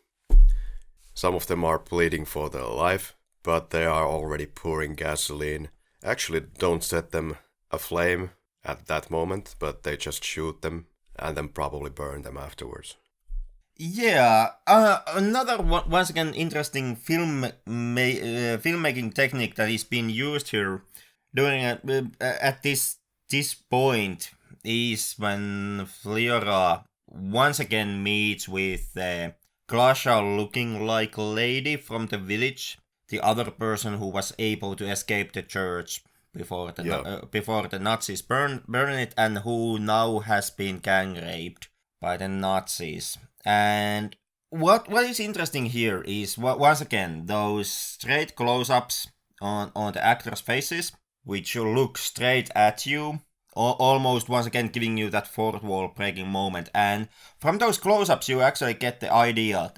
Some of them are pleading for their life, but they are already pouring gasoline. Actually, don't set them aflame at that moment, but they just shoot them and then probably burn them afterwards. Yeah, another once again interesting filmmaking technique that is being used here during at this point is when Flyora once again meets with Glasha looking like lady from the village, the other person who was able to escape the church before the Nazis burn it, and who now has been gang raped by the Nazis. And what is interesting here is once again those straight close-ups on the actors' faces, which look straight at you, almost once again giving you that fourth wall breaking moment. And from those close-ups you actually get the idea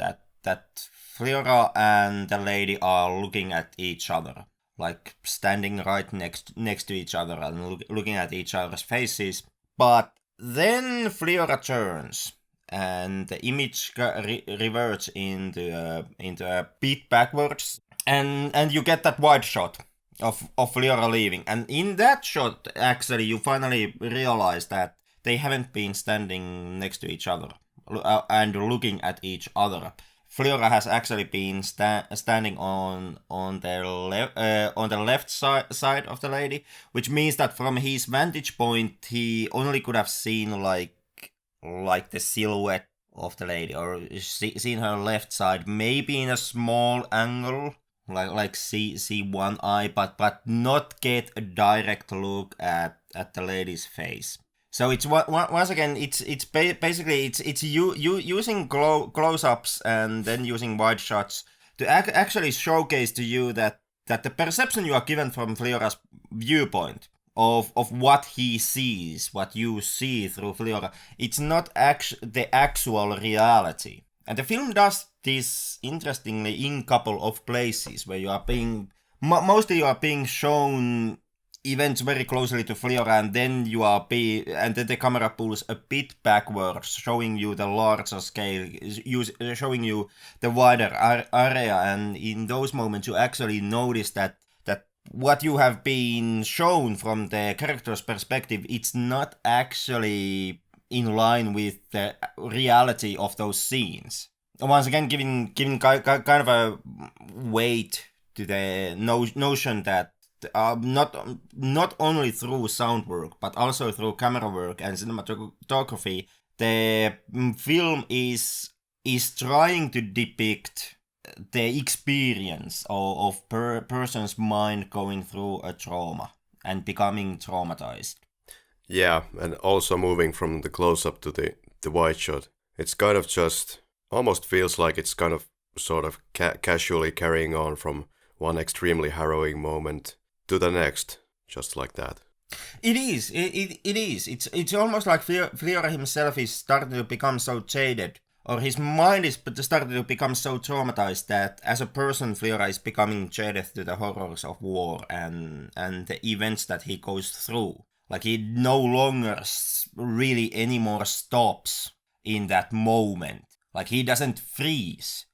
that Flyora and the lady are looking at each other, like standing right next to each other and looking at each other's faces. But then Flyora turns and the image reverts into a bit backwards, and you get that wide shot of Flyora leaving. And in that shot, actually, you finally realize that they haven't been standing next to each other and looking at each other. Flyora has actually been standing on the left side of the lady, which means that from his vantage point, he only could have seen like the silhouette of the lady, or seen her left side, maybe in a small angle, like see one eye, but not get a direct look at the lady's face. So it's once again it's basically it's you using close-ups and then using wide shots to actually showcase to you that the perception you are given from Flyora's viewpoint of what he sees, what you see through Flyora, it's not the actual reality. And the film does this interestingly in couple of places where you are being mostly you are being shown events very closely to Flyora, and then and then the camera pulls a bit backwards, showing you the larger scale, showing you the wider area. And in those moments, you actually notice that what you have been shown from the character's perspective, it's not actually in line with the reality of those scenes. Once again, giving kind of a weight to the notion that not only through sound work, but also through camera work and cinematography, the film is trying to depict the experience of person's mind going through a trauma. and becoming traumatized. Yeah, and also moving from the close-up to the wide shot, it's kind of just almost feels like it's kind of sort of casually carrying on from one extremely harrowing moment to the next, just like that. It is. It is. It's almost like Flyora himself is starting to become so jaded, or his mind is starting to become so traumatized that as a person, Flyora is becoming jaded to the horrors of war and the events that he goes through. Like he no longer really anymore stops in that moment. Like he doesn't freeze.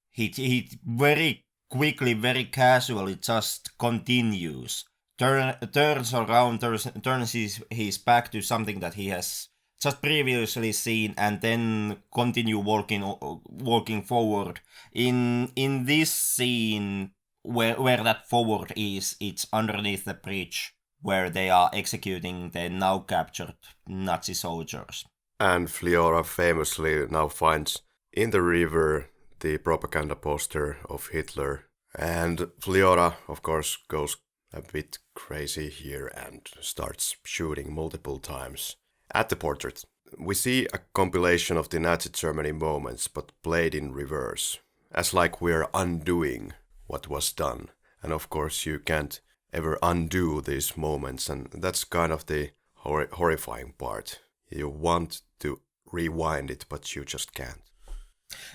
He very quickly, very casually just continues. Turns around, turns his back to something that he has just previously seen, and then continue walking forward. In this scene, where that forward is, it's underneath the bridge where they are executing the now captured Nazi soldiers. And Flyora famously now finds in the river the propaganda poster of Hitler. And Flyora, of course, goes a bit crazy here and starts shooting multiple times at the portrait. We see a compilation of the Nazi Germany moments, but played in reverse, as like we're undoing what was done. And of course you can't ever undo these moments, and that's kind of the horrifying part. You want to rewind it, but you just can't.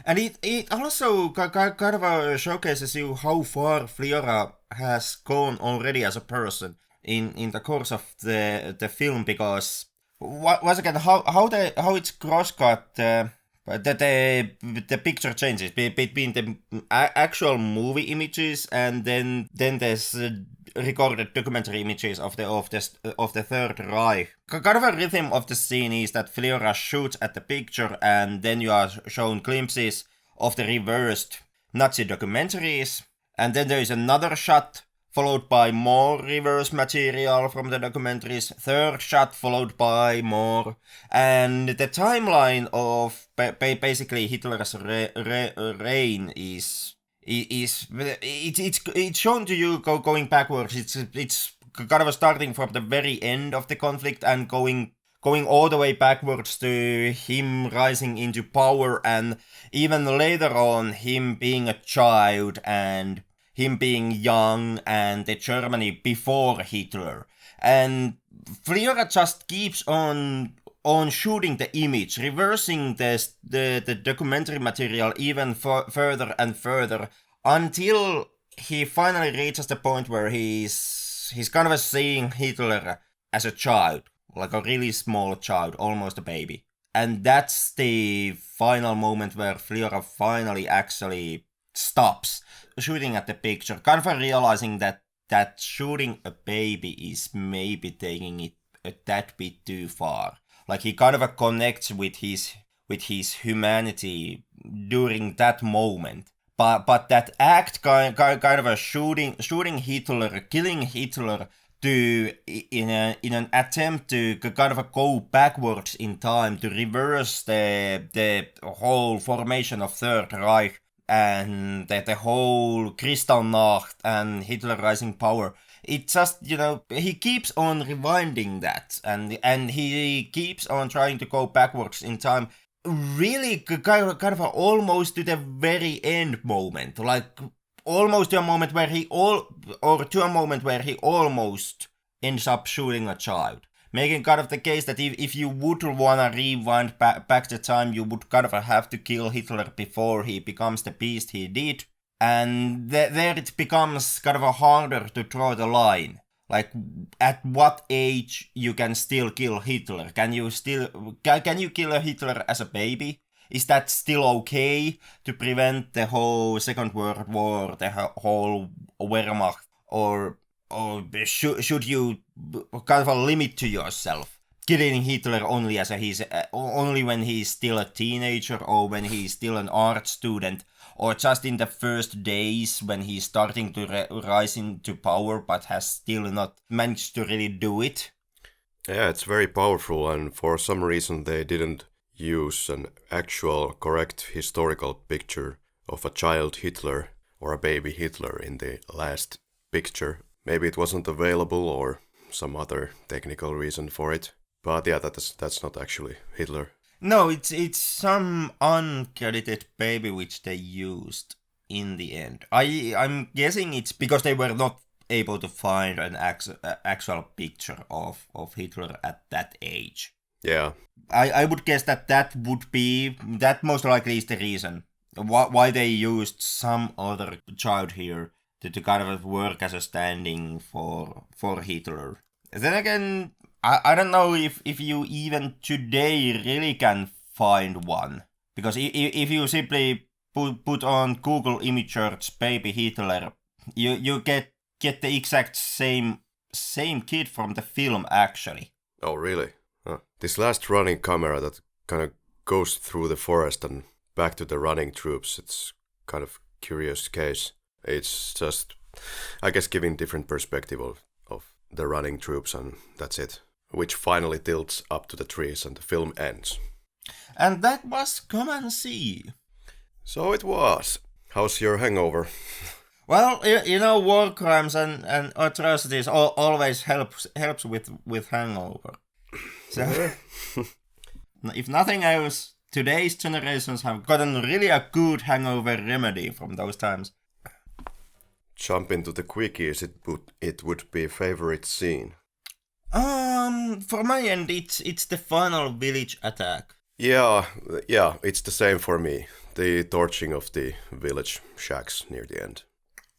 And it also kind of showcases you how far Flyora has gone already as a person in the course of the film, because once again how it's cross-cut, the picture changes between the actual movie images and then there's recorded documentary images of the Third Reich. Kind of a rhythm of the scene is that Flyora shoots at the picture, and then you are shown glimpses of the reversed Nazi documentaries, and then there is another shot followed by more reverse material from the documentaries, third shot followed by more, and the timeline of basically Hitler's reign is it's shown to you going backwards. It's kind of starting from the very end of the conflict and going all the way backwards to him rising into power, and even later on him being a child and him being young, and the Germany before Hitler. And Flyora just keeps on shooting the image, reversing the documentary material even further and further, until he finally reaches the point where he's kind of seeing Hitler as a child, like a really small child, almost a baby. And that's the final moment where Flyora finally actually stops shooting at the picture, kind of realizing that shooting a baby is maybe taking it a tad bit too far. Like he kind of connects with his humanity during that moment. But that act kind of shooting Hitler, killing Hitler, in an attempt to kind of go backwards in time, to reverse the whole formation of Third Reich and the whole Kristallnacht and Hitler rising power. It just, he keeps on rewinding that, and he keeps on trying to go backwards in time, really kind of almost to the very end moment, like almost to a moment where he almost ends up shooting a child, making kind of the case that if you would wanna rewind back the time, you would kind of have to kill Hitler before he becomes the beast he did. And there it becomes kind of harder to draw the line. Like, at what age you can still kill Hitler? Can you kill a Hitler as a baby? Is that still okay to prevent the whole Second World War, the whole Wehrmacht, or should you kind of limit to yourself killing Hitler only only when he's still a teenager, or when he's still an art student, or just in the first days when he's starting to rise into power but has still not managed to really do it? Yeah, it's very powerful, and for some reason they didn't use an actual correct historical picture of a child Hitler or a baby Hitler in the last picture. Maybe it wasn't available or some other technical reason for it. But yeah, that's not actually Hitler. No, it's some uncredited baby which they used in the end. I'm guessing it's because they were not able to find an actual picture of Hitler at that age. Yeah. I would guess that most likely is the reason why they used some other child here to kind of work as a standing for Hitler. Then again, I don't know if you even today really can find one. Because if you simply put on Google image search baby Hitler, you get the exact same kid from the film actually. Oh, really? Huh. This last running camera that kind of goes through the forest and back to the running troops, it's kind of curious case. It's just, I guess, giving different perspective of the running troops, and that's it. Which finally tilts up to the trees and the film ends. And that was Come and See. So it was. How's your hangover? Well, war crimes and atrocities always helps with hangover. So, if nothing else, today's generations have gotten really a good hangover remedy from those times. Jump into the quickies, it would be favorite scene. For my end, it's the final village attack. Yeah, it's the same for me. The torching of the village shacks near the end.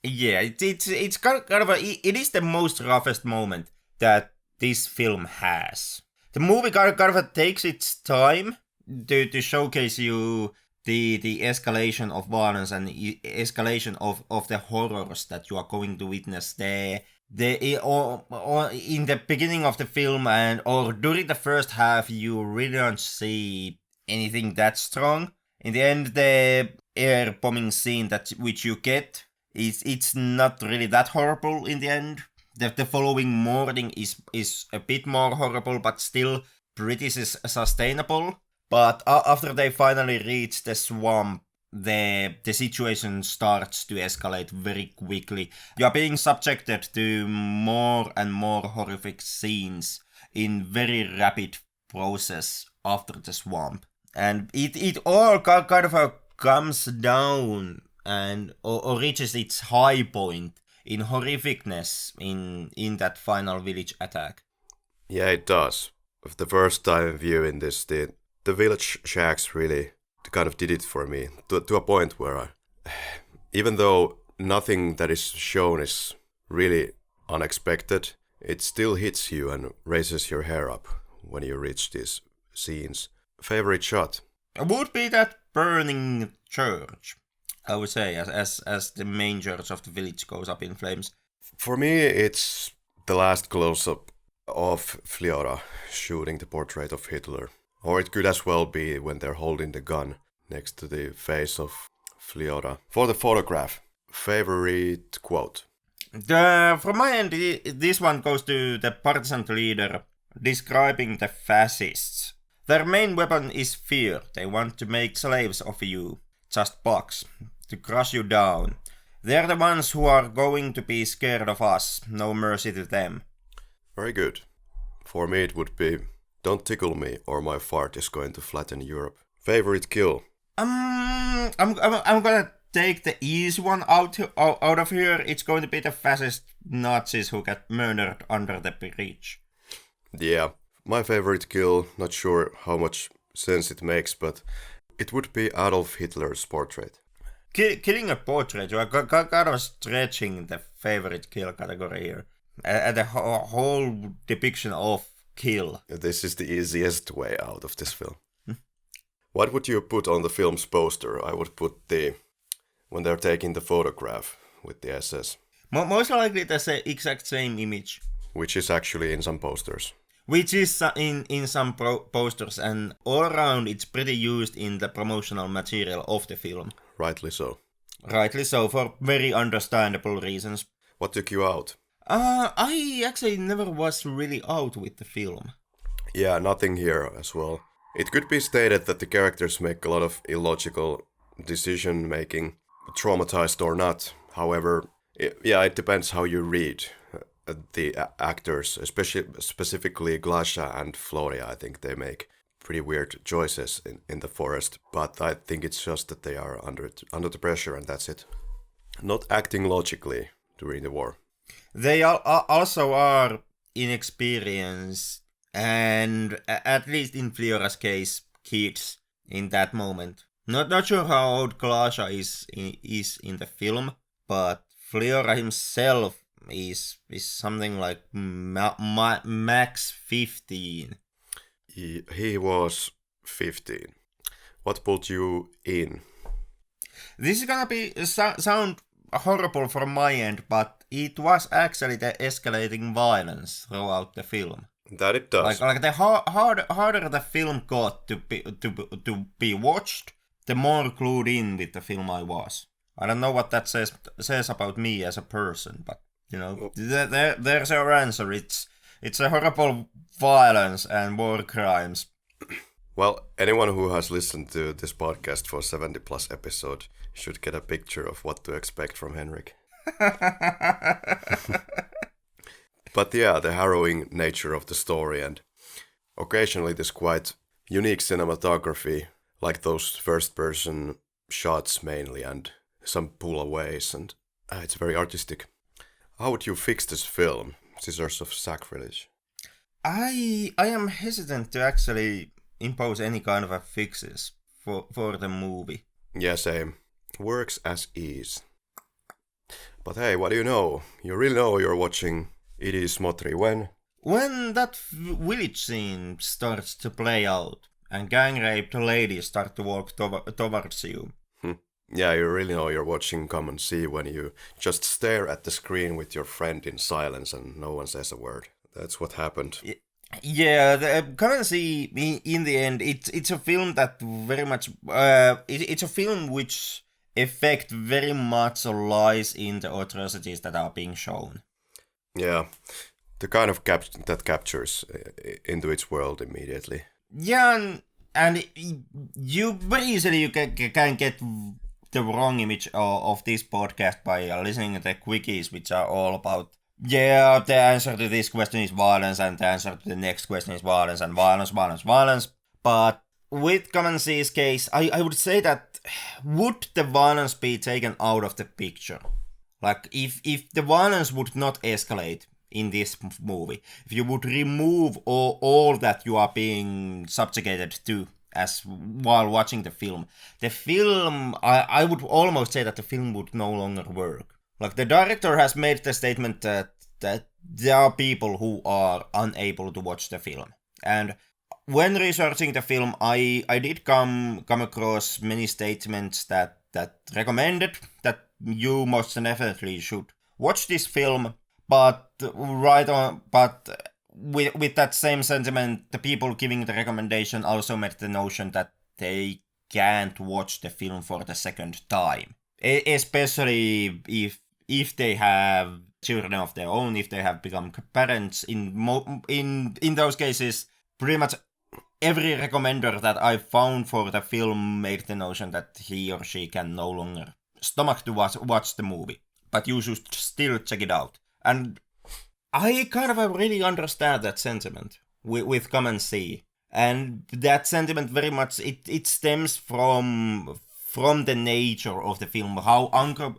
Yeah, it's kind of it is the most roughest moment that this film has. The movie kind of takes its time to showcase you the escalation of violence and escalation of the horrors that you are going to witness there. Or in the beginning of the film or during the first half, you really don't see anything that strong. In the end, the air bombing scene which you get it's not really that horrible in the end. The following morning is a bit more horrible, but still pretty sustainable. But after they finally reach the swamp, the situation starts to escalate very quickly. You are being subjected to more and more horrific scenes in very rapid process after the swamp. And it all kind of comes down and or reaches its high point in horrificness in that final village attack. Yeah, it does. The first time viewing this, the village shacks really kind of did it for me to a point where even though nothing that is shown is really unexpected, it still hits you and raises your hair up when you reach these scenes. Favorite shot? Would be that burning church, I would say, as the main church of the village goes up in flames. For me, it's the last close-up of Flyora shooting the portrait of Hitler. Or it could as well be when they're holding the gun next to the face of Flyora. For the photograph, favorite quote? From my end, this one goes to the partisan leader describing the fascists. Their main weapon is fear. They want to make slaves of you. Just bugs. To crush you down. They're the ones who are going to be scared of us. No mercy to them. Very good. For me it would be, don't tickle me or my fart is going to flatten Europe. Favorite kill? I'm gonna take the easy one out of here. It's going to be the fascist Nazis who get murdered under the bridge. Yeah, my favorite kill, not sure how much sense it makes, but it would be Adolf Hitler's portrait. Killing a portrait, you are kind of stretching the favorite kill category here. The whole depiction of kill. This is the easiest way out of this film. What would you put on the film's poster? I would put when they're taking the photograph with the SS. Most likely the exact same image. Which is actually in some posters. Which is in some posters, and all around it's pretty used in the promotional material of the film. Rightly so. Rightly so, for very understandable reasons. What took you out? I actually never was really out with the film. Yeah, nothing here as well. It could be stated that the characters make a lot of illogical decision making, traumatized or not. However, it depends how you read. the actors, especially specifically Glasha and Floria, I think they make pretty weird choices in the forest. But I think it's just that they are under the pressure, and that's it. Not acting logically during the war. They also are inexperienced, and at least in Fliora's case, kids in that moment. Not sure how old Glasha is in the film, but Flyora himself is something like max 15. He was 15. What pulled you in? This is gonna be sound horrible from my end, but it was actually the escalating violence throughout the film. That it does. Like the harder the film got to be watched, the more glued in with the film I was. I don't know what that says about me as a person, but you know, there's your answer. It's a horrible violence and war crimes. Well, anyone who has listened to this podcast for 70 plus episodes should get a picture of what to expect from Henrik. But yeah, the harrowing nature of the story and occasionally this quite unique cinematography, like those first-person shots mainly and some pull-aways, and it's very artistic. How would you fix this film, Scissors of Sacrilege? I am hesitant to actually impose any kind of a fixes for the movie. Yeah, same. Works as is. But hey, what do you know? You really know you're watching It is Smotri when? When that village scene starts to play out and gang-raped ladies start to walk towards you. Yeah, you really know you're watching Come and See when you just stare at the screen with your friend in silence and no one says a word. That's what happened. Yeah, Come and See, in the end, it's a film that very much... it's a film which effect very much lies in the atrocities that are being shown. Yeah, the kind of that captures into its world immediately. Yeah, and you very easily you can get the wrong image of this podcast by listening to the quickies, which are all about, yeah, the answer to this question is violence, and the answer to the next question is violence, and violence. But with Come and See's case, I would say that would the violence be taken out of the picture? Like, if the violence would not escalate in this movie, if you would remove all that you are being subjugated to as while watching the film, I would almost say that the film would no longer work. Like, the director has made the statement that there are people who are unable to watch the film. And when researching the film, I did come across many statements that recommended that you most definitely should watch this film, but with that same sentiment, the people giving the recommendation also made the notion that they can't watch the film for the second time, especially if they have children of their own, if they have become parents. In those cases, pretty much every recommender that I found for the film made the notion that he or she can no longer stomach to watch the movie, but you should still check it out. And I kind of really understand that sentiment with Come and See, and that sentiment very much it stems from the nature of the film, how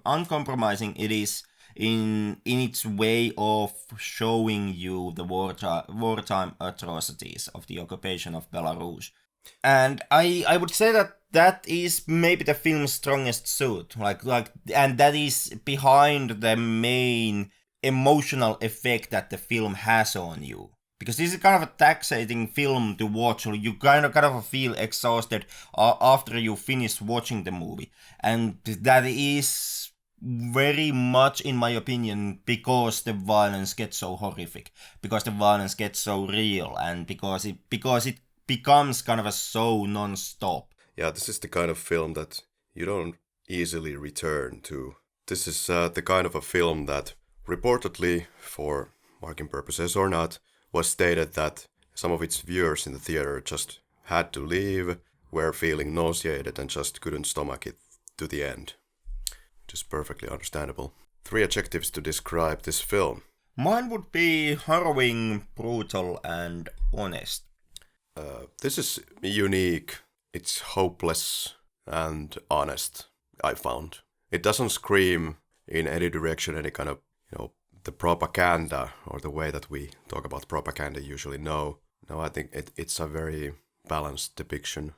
uncompromising it is in its way of showing you the wartime atrocities of the occupation of Belarus. And I would say that is maybe the film's strongest suit, and that is behind the main emotional effect that the film has on you. Because this is kind of a taxating film to watch, or you kind of feel exhausted after you finish watching the movie. And that is very much, in my opinion, because the violence gets so horrific, because the violence gets so real, and because it becomes kind of a so non-stop. Yeah, this is the kind of film that you don't easily return to. This is the kind of a film that reportedly, for marking purposes or not, was stated that some of its viewers in the theater just had to leave, were feeling nauseated and just couldn't stomach it to the end. Which is perfectly understandable. 3 adjectives to describe this film. Mine would be harrowing, brutal, and honest. This is unique. It's hopeless and honest, I found. It doesn't scream in any direction any kind of, the propaganda or the way that we talk about propaganda usually. No, I think it's a very balanced depiction.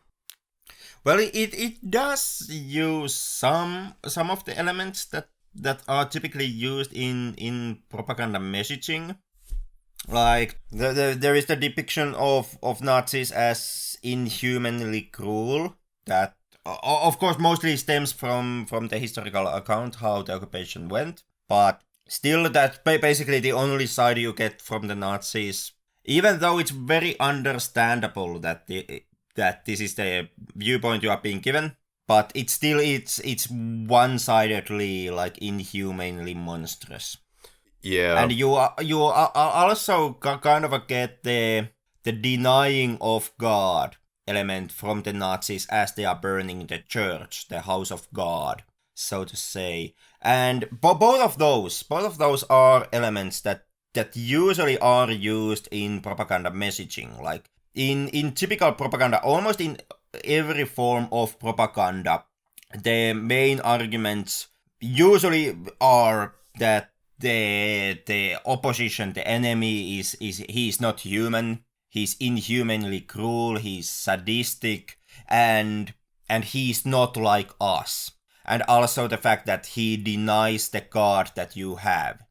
Well, it does use some of the elements that are typically used in propaganda messaging. Like there is the depiction of Nazis as inhumanly cruel that of course mostly stems from the historical account how the occupation went, but still that's basically the only side you get from the Nazis, even though it's very understandable that this is the viewpoint you are being given, but it's one-sidedly like inhumanely monstrous. Yeah. And you also kind of get the denying of God element from the Nazis as they are burning the church, the house of God, so to say. And both of those are elements that usually are used in propaganda messaging. Like in typical propaganda, almost in every form of propaganda, the main arguments usually are that the opposition, the enemy he's not human, he's inhumanly cruel, he's sadistic, and he's not like us. And also the fact that he denies the God that you have.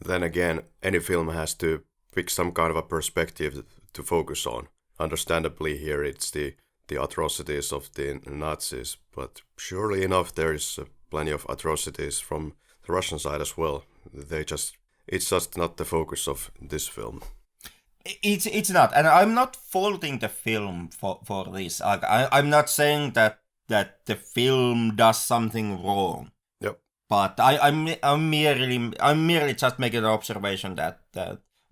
Then again, any film has to pick some kind of a perspective to focus on. Understandably here it's the atrocities of the Nazis, but surely enough there is plenty of atrocities from the Russian side as well. It's just not the focus of this film. It's not, and I'm not faulting the film for this. I'm not saying that the film does something wrong. Yep. But I'm merely just making an observation that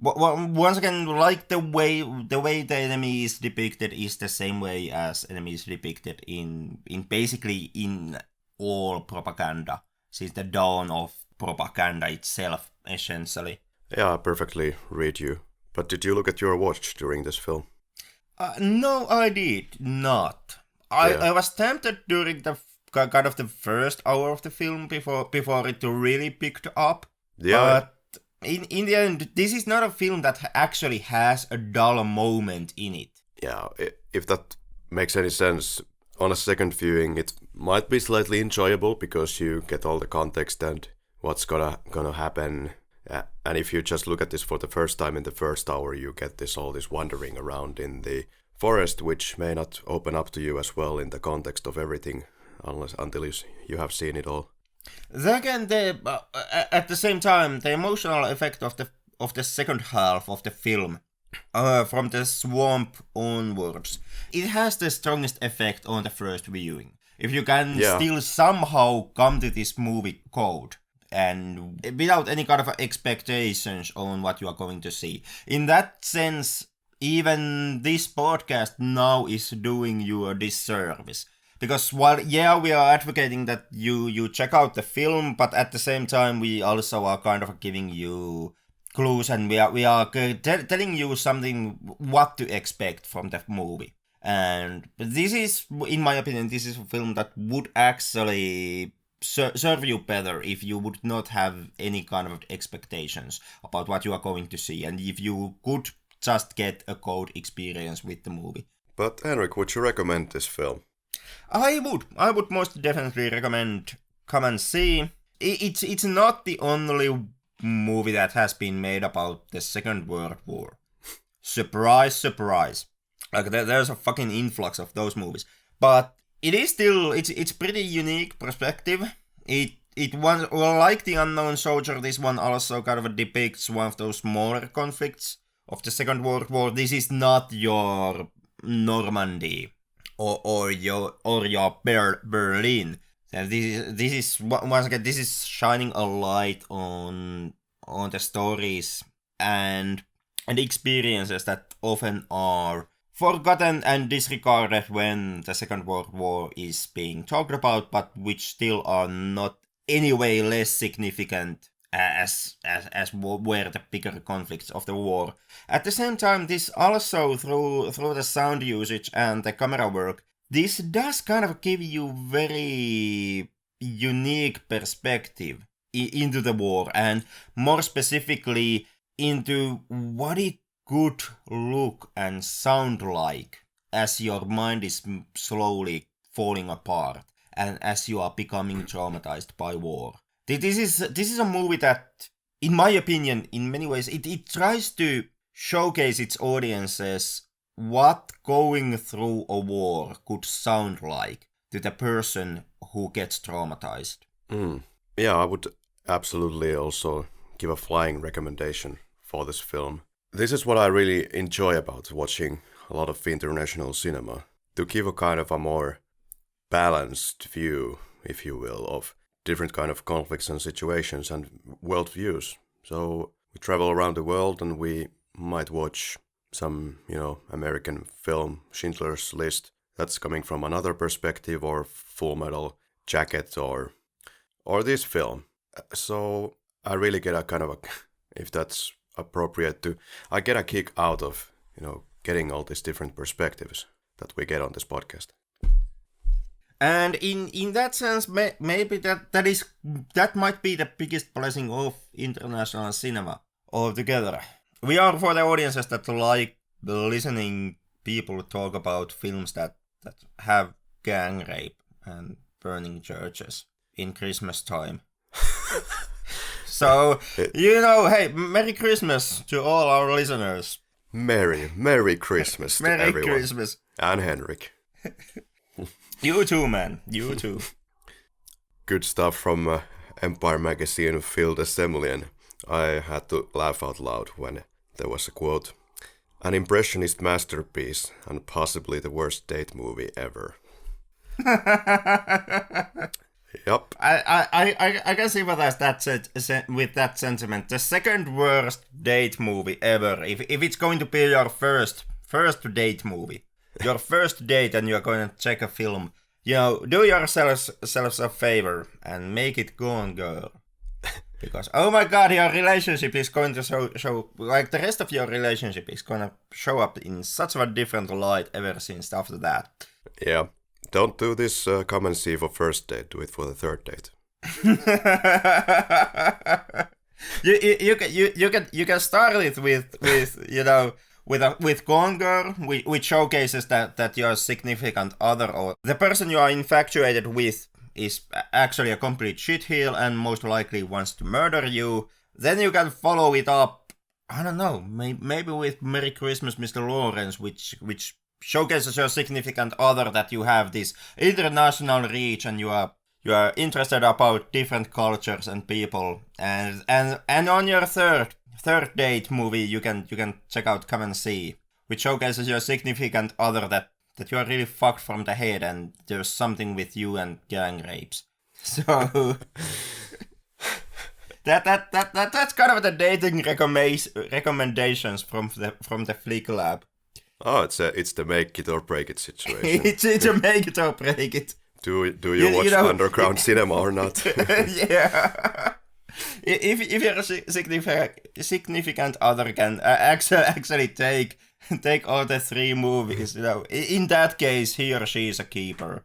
once again, like the way the enemy is depicted is the same way as enemy is depicted in basically in all propaganda since the dawn of propaganda itself, essentially. Yeah, I perfectly read you. But did you look at your watch during this film? No, I did not. I was tempted during the kind of the first hour of the film before it really picked up. Yeah. But in the end, this is not a film that actually has a dull moment in it. Yeah, if that makes any sense. On a second viewing, it might be slightly enjoyable because you get all the context and what's gonna happen. And if you just look at this for the first time in the first hour, you get all this wandering around in the forest, which may not open up to you as well in the context of everything, until you have seen it all. Then again, at the same time, the emotional effect of the second half of the film, from the swamp onwards, it has the strongest effect on the first viewing. If you can still somehow come to this movie cold and without any kind of expectations on what you are going to see. In that sense, even this podcast now is doing you a disservice. Because while, we are advocating that you check out the film, but at the same time we also are kind of giving you clues and we are telling you something what to expect from the movie. And this is, in my opinion, this is a film that would actually serve you better if you would not have any kind of expectations about what you are going to see, and if you could just get a cold experience with the movie. But Henrik, would you recommend this film? I would most definitely recommend come and see. It's not the only movie that has been made about the Second World War. Surprise, surprise. Like there's a fucking influx of those movies. But it is still, it's pretty unique perspective. It was, well, like The Unknown Soldier, this one also kind of depicts one of those smaller conflicts of the Second World War. This is not your Normandy or your Berlin. This is once again, this is shining a light on the stories and experiences that often are forgotten and disregarded when the Second World War is being talked about, but which still are not anyway less significant as were the bigger conflicts of the war. At the same time, this also through the sound usage and the camera work, this does kind of give you very unique perspective into the war, and more specifically into what it could look and sound like as your mind is slowly falling apart and as you are becoming traumatized by war. This is a movie that, in my opinion, in many ways, it tries to showcase its audiences what going through a war could sound like to the person who gets traumatized. Yeah, I would absolutely also give a flying recommendation for this film. This is what I really enjoy about watching a lot of international cinema, to give a kind of a more balanced view, if you will, of different kind of conflicts and situations and world views. So we travel around the world and we might watch some, American film, Schindler's List, that's coming from another perspective, or Full Metal Jacket, or this film. So I really get a kind of if that's appropriate I get a kick out of, getting all these different perspectives that we get on this podcast. And in that sense, maybe that might be the biggest blessing of international cinema altogether. We are for the audiences that like listening people talk about films that have gang rape and burning churches in Christmas time. So, hey, Merry Christmas to all our listeners. Merry Christmas to everyone. Merry Christmas. And Henrik. You too, man. You too. Good stuff from Empire magazine Field Assembly, and I had to laugh out loud when there was a quote, "An impressionist masterpiece and possibly the worst date movie ever." Yep. I can sympathize with that sentiment. The second worst date movie ever. If it's going to be your first date movie, your first date, and you're going to check a film, do yourselves a favor and make it Gone Girl. Because, oh my god, your relationship is going to show like the rest of your relationship is going to show up in such a different light ever since after that. Yeah. Don't do this come and see for first date. Do it for the third date. You can start it with Gone Girl, which showcases that your significant other or the person you are infatuated with is actually a complete shitheel and most likely wants to murder you. Then you can follow it up, I don't know, maybe with Merry Christmas, Mr. Lawrence, which showcases your significant other that you have this international reach and you are interested about different cultures and people, and on your third date movie you can check out Come and See, which showcases your significant other that you are really fucked from the head and there's something with you and gang rapes. So that's kind of the dating recommendations from the Flick Lab. Oh, it's the make it or break it situation. it's a make it or break it. Do you watch underground cinema or not? Yeah. If your significant other can actually take all the three movies, in that case he or she is a keeper.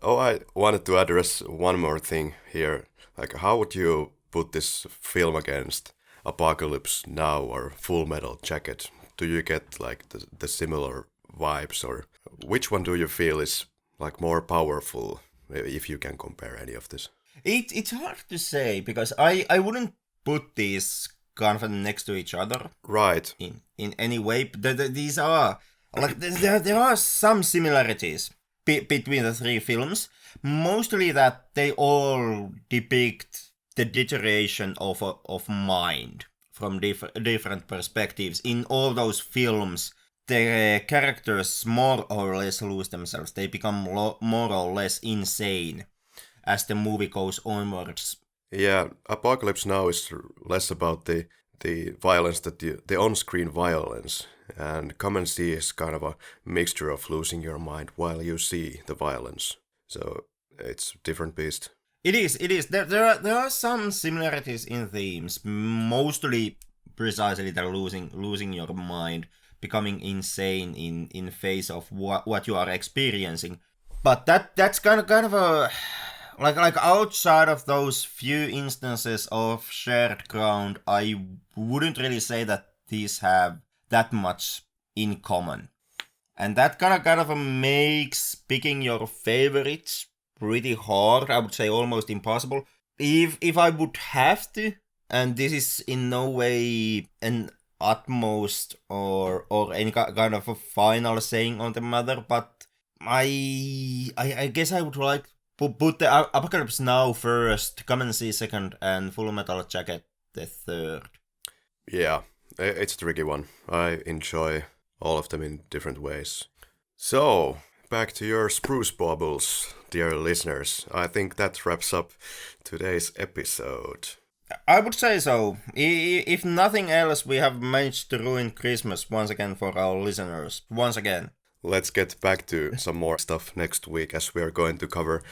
Oh, I wanted to address one more thing here. Like, how would you put this film against Apocalypse Now or Full Metal Jacket? Do you get like the similar vibes, or which one do you feel is like more powerful, if you can compare any of this? It's hard to say because I wouldn't put these kind of next to each other, right? In any way. These are like there are some similarities between the three films, mostly that they all depict the deterioration of mind from different perspectives. In all those films, the characters more or less lose themselves. They become more or less insane as the movie goes onwards. Yeah, Apocalypse Now is less about the violence, the on-screen violence, and Come and See is kind of a mixture of losing your mind while you see the violence. So it's a different beast. It is. There are some similarities in themes, mostly precisely the losing your mind, becoming insane in face of what you are experiencing. But that's kind of a like outside of those few instances of shared ground, I wouldn't really say that these have that much in common. And that kind of makes picking your favorites pretty hard. I would say almost impossible. If I would have to, and this is in no way an utmost or any kind of a final saying on the matter, but I guess I would like put the Apocalypse Now first, Come and See second, and Full Metal Jacket the third. Yeah, it's a tricky one. I enjoy all of them in different ways. So, back to your spruce baubles, dear listeners. I think that wraps up today's episode. I would say so. If nothing else, we have managed to ruin Christmas once again for our listeners. Once again. Let's get back to some more stuff next week, as we are going to cover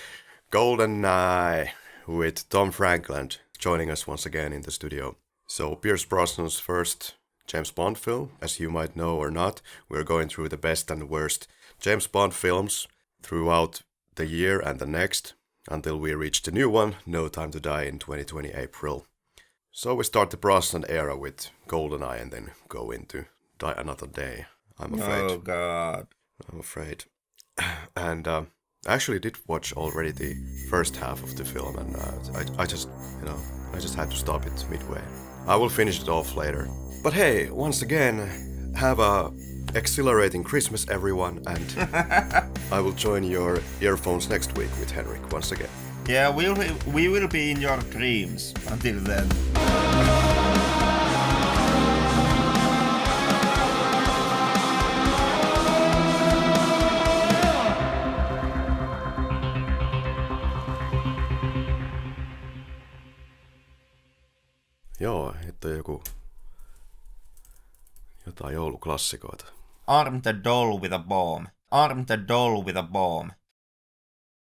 GoldenEye with Tom Frankland joining us once again in the studio. So, Pierce Brosnan's first James Bond film. As you might know or not, we're going through the best and worst James Bond films throughout the year and the next, until we reach the new one, No Time to Die, in 2020 April. So we start the Brosnan era with GoldenEye and then go into Die Another Day, I'm afraid. Oh God. I'm afraid. And I actually did watch already the first half of the film, and I just had to stop it midway. I will finish it off later. But hey, once again, have a exhilarating Christmas, everyone, and I will join your earphones next week with Henrik once again. Yeah, we will be in your dreams until then. Joo, että jotain jouluklassikoita. Arm the doll with a bomb. Arm the doll with a bomb.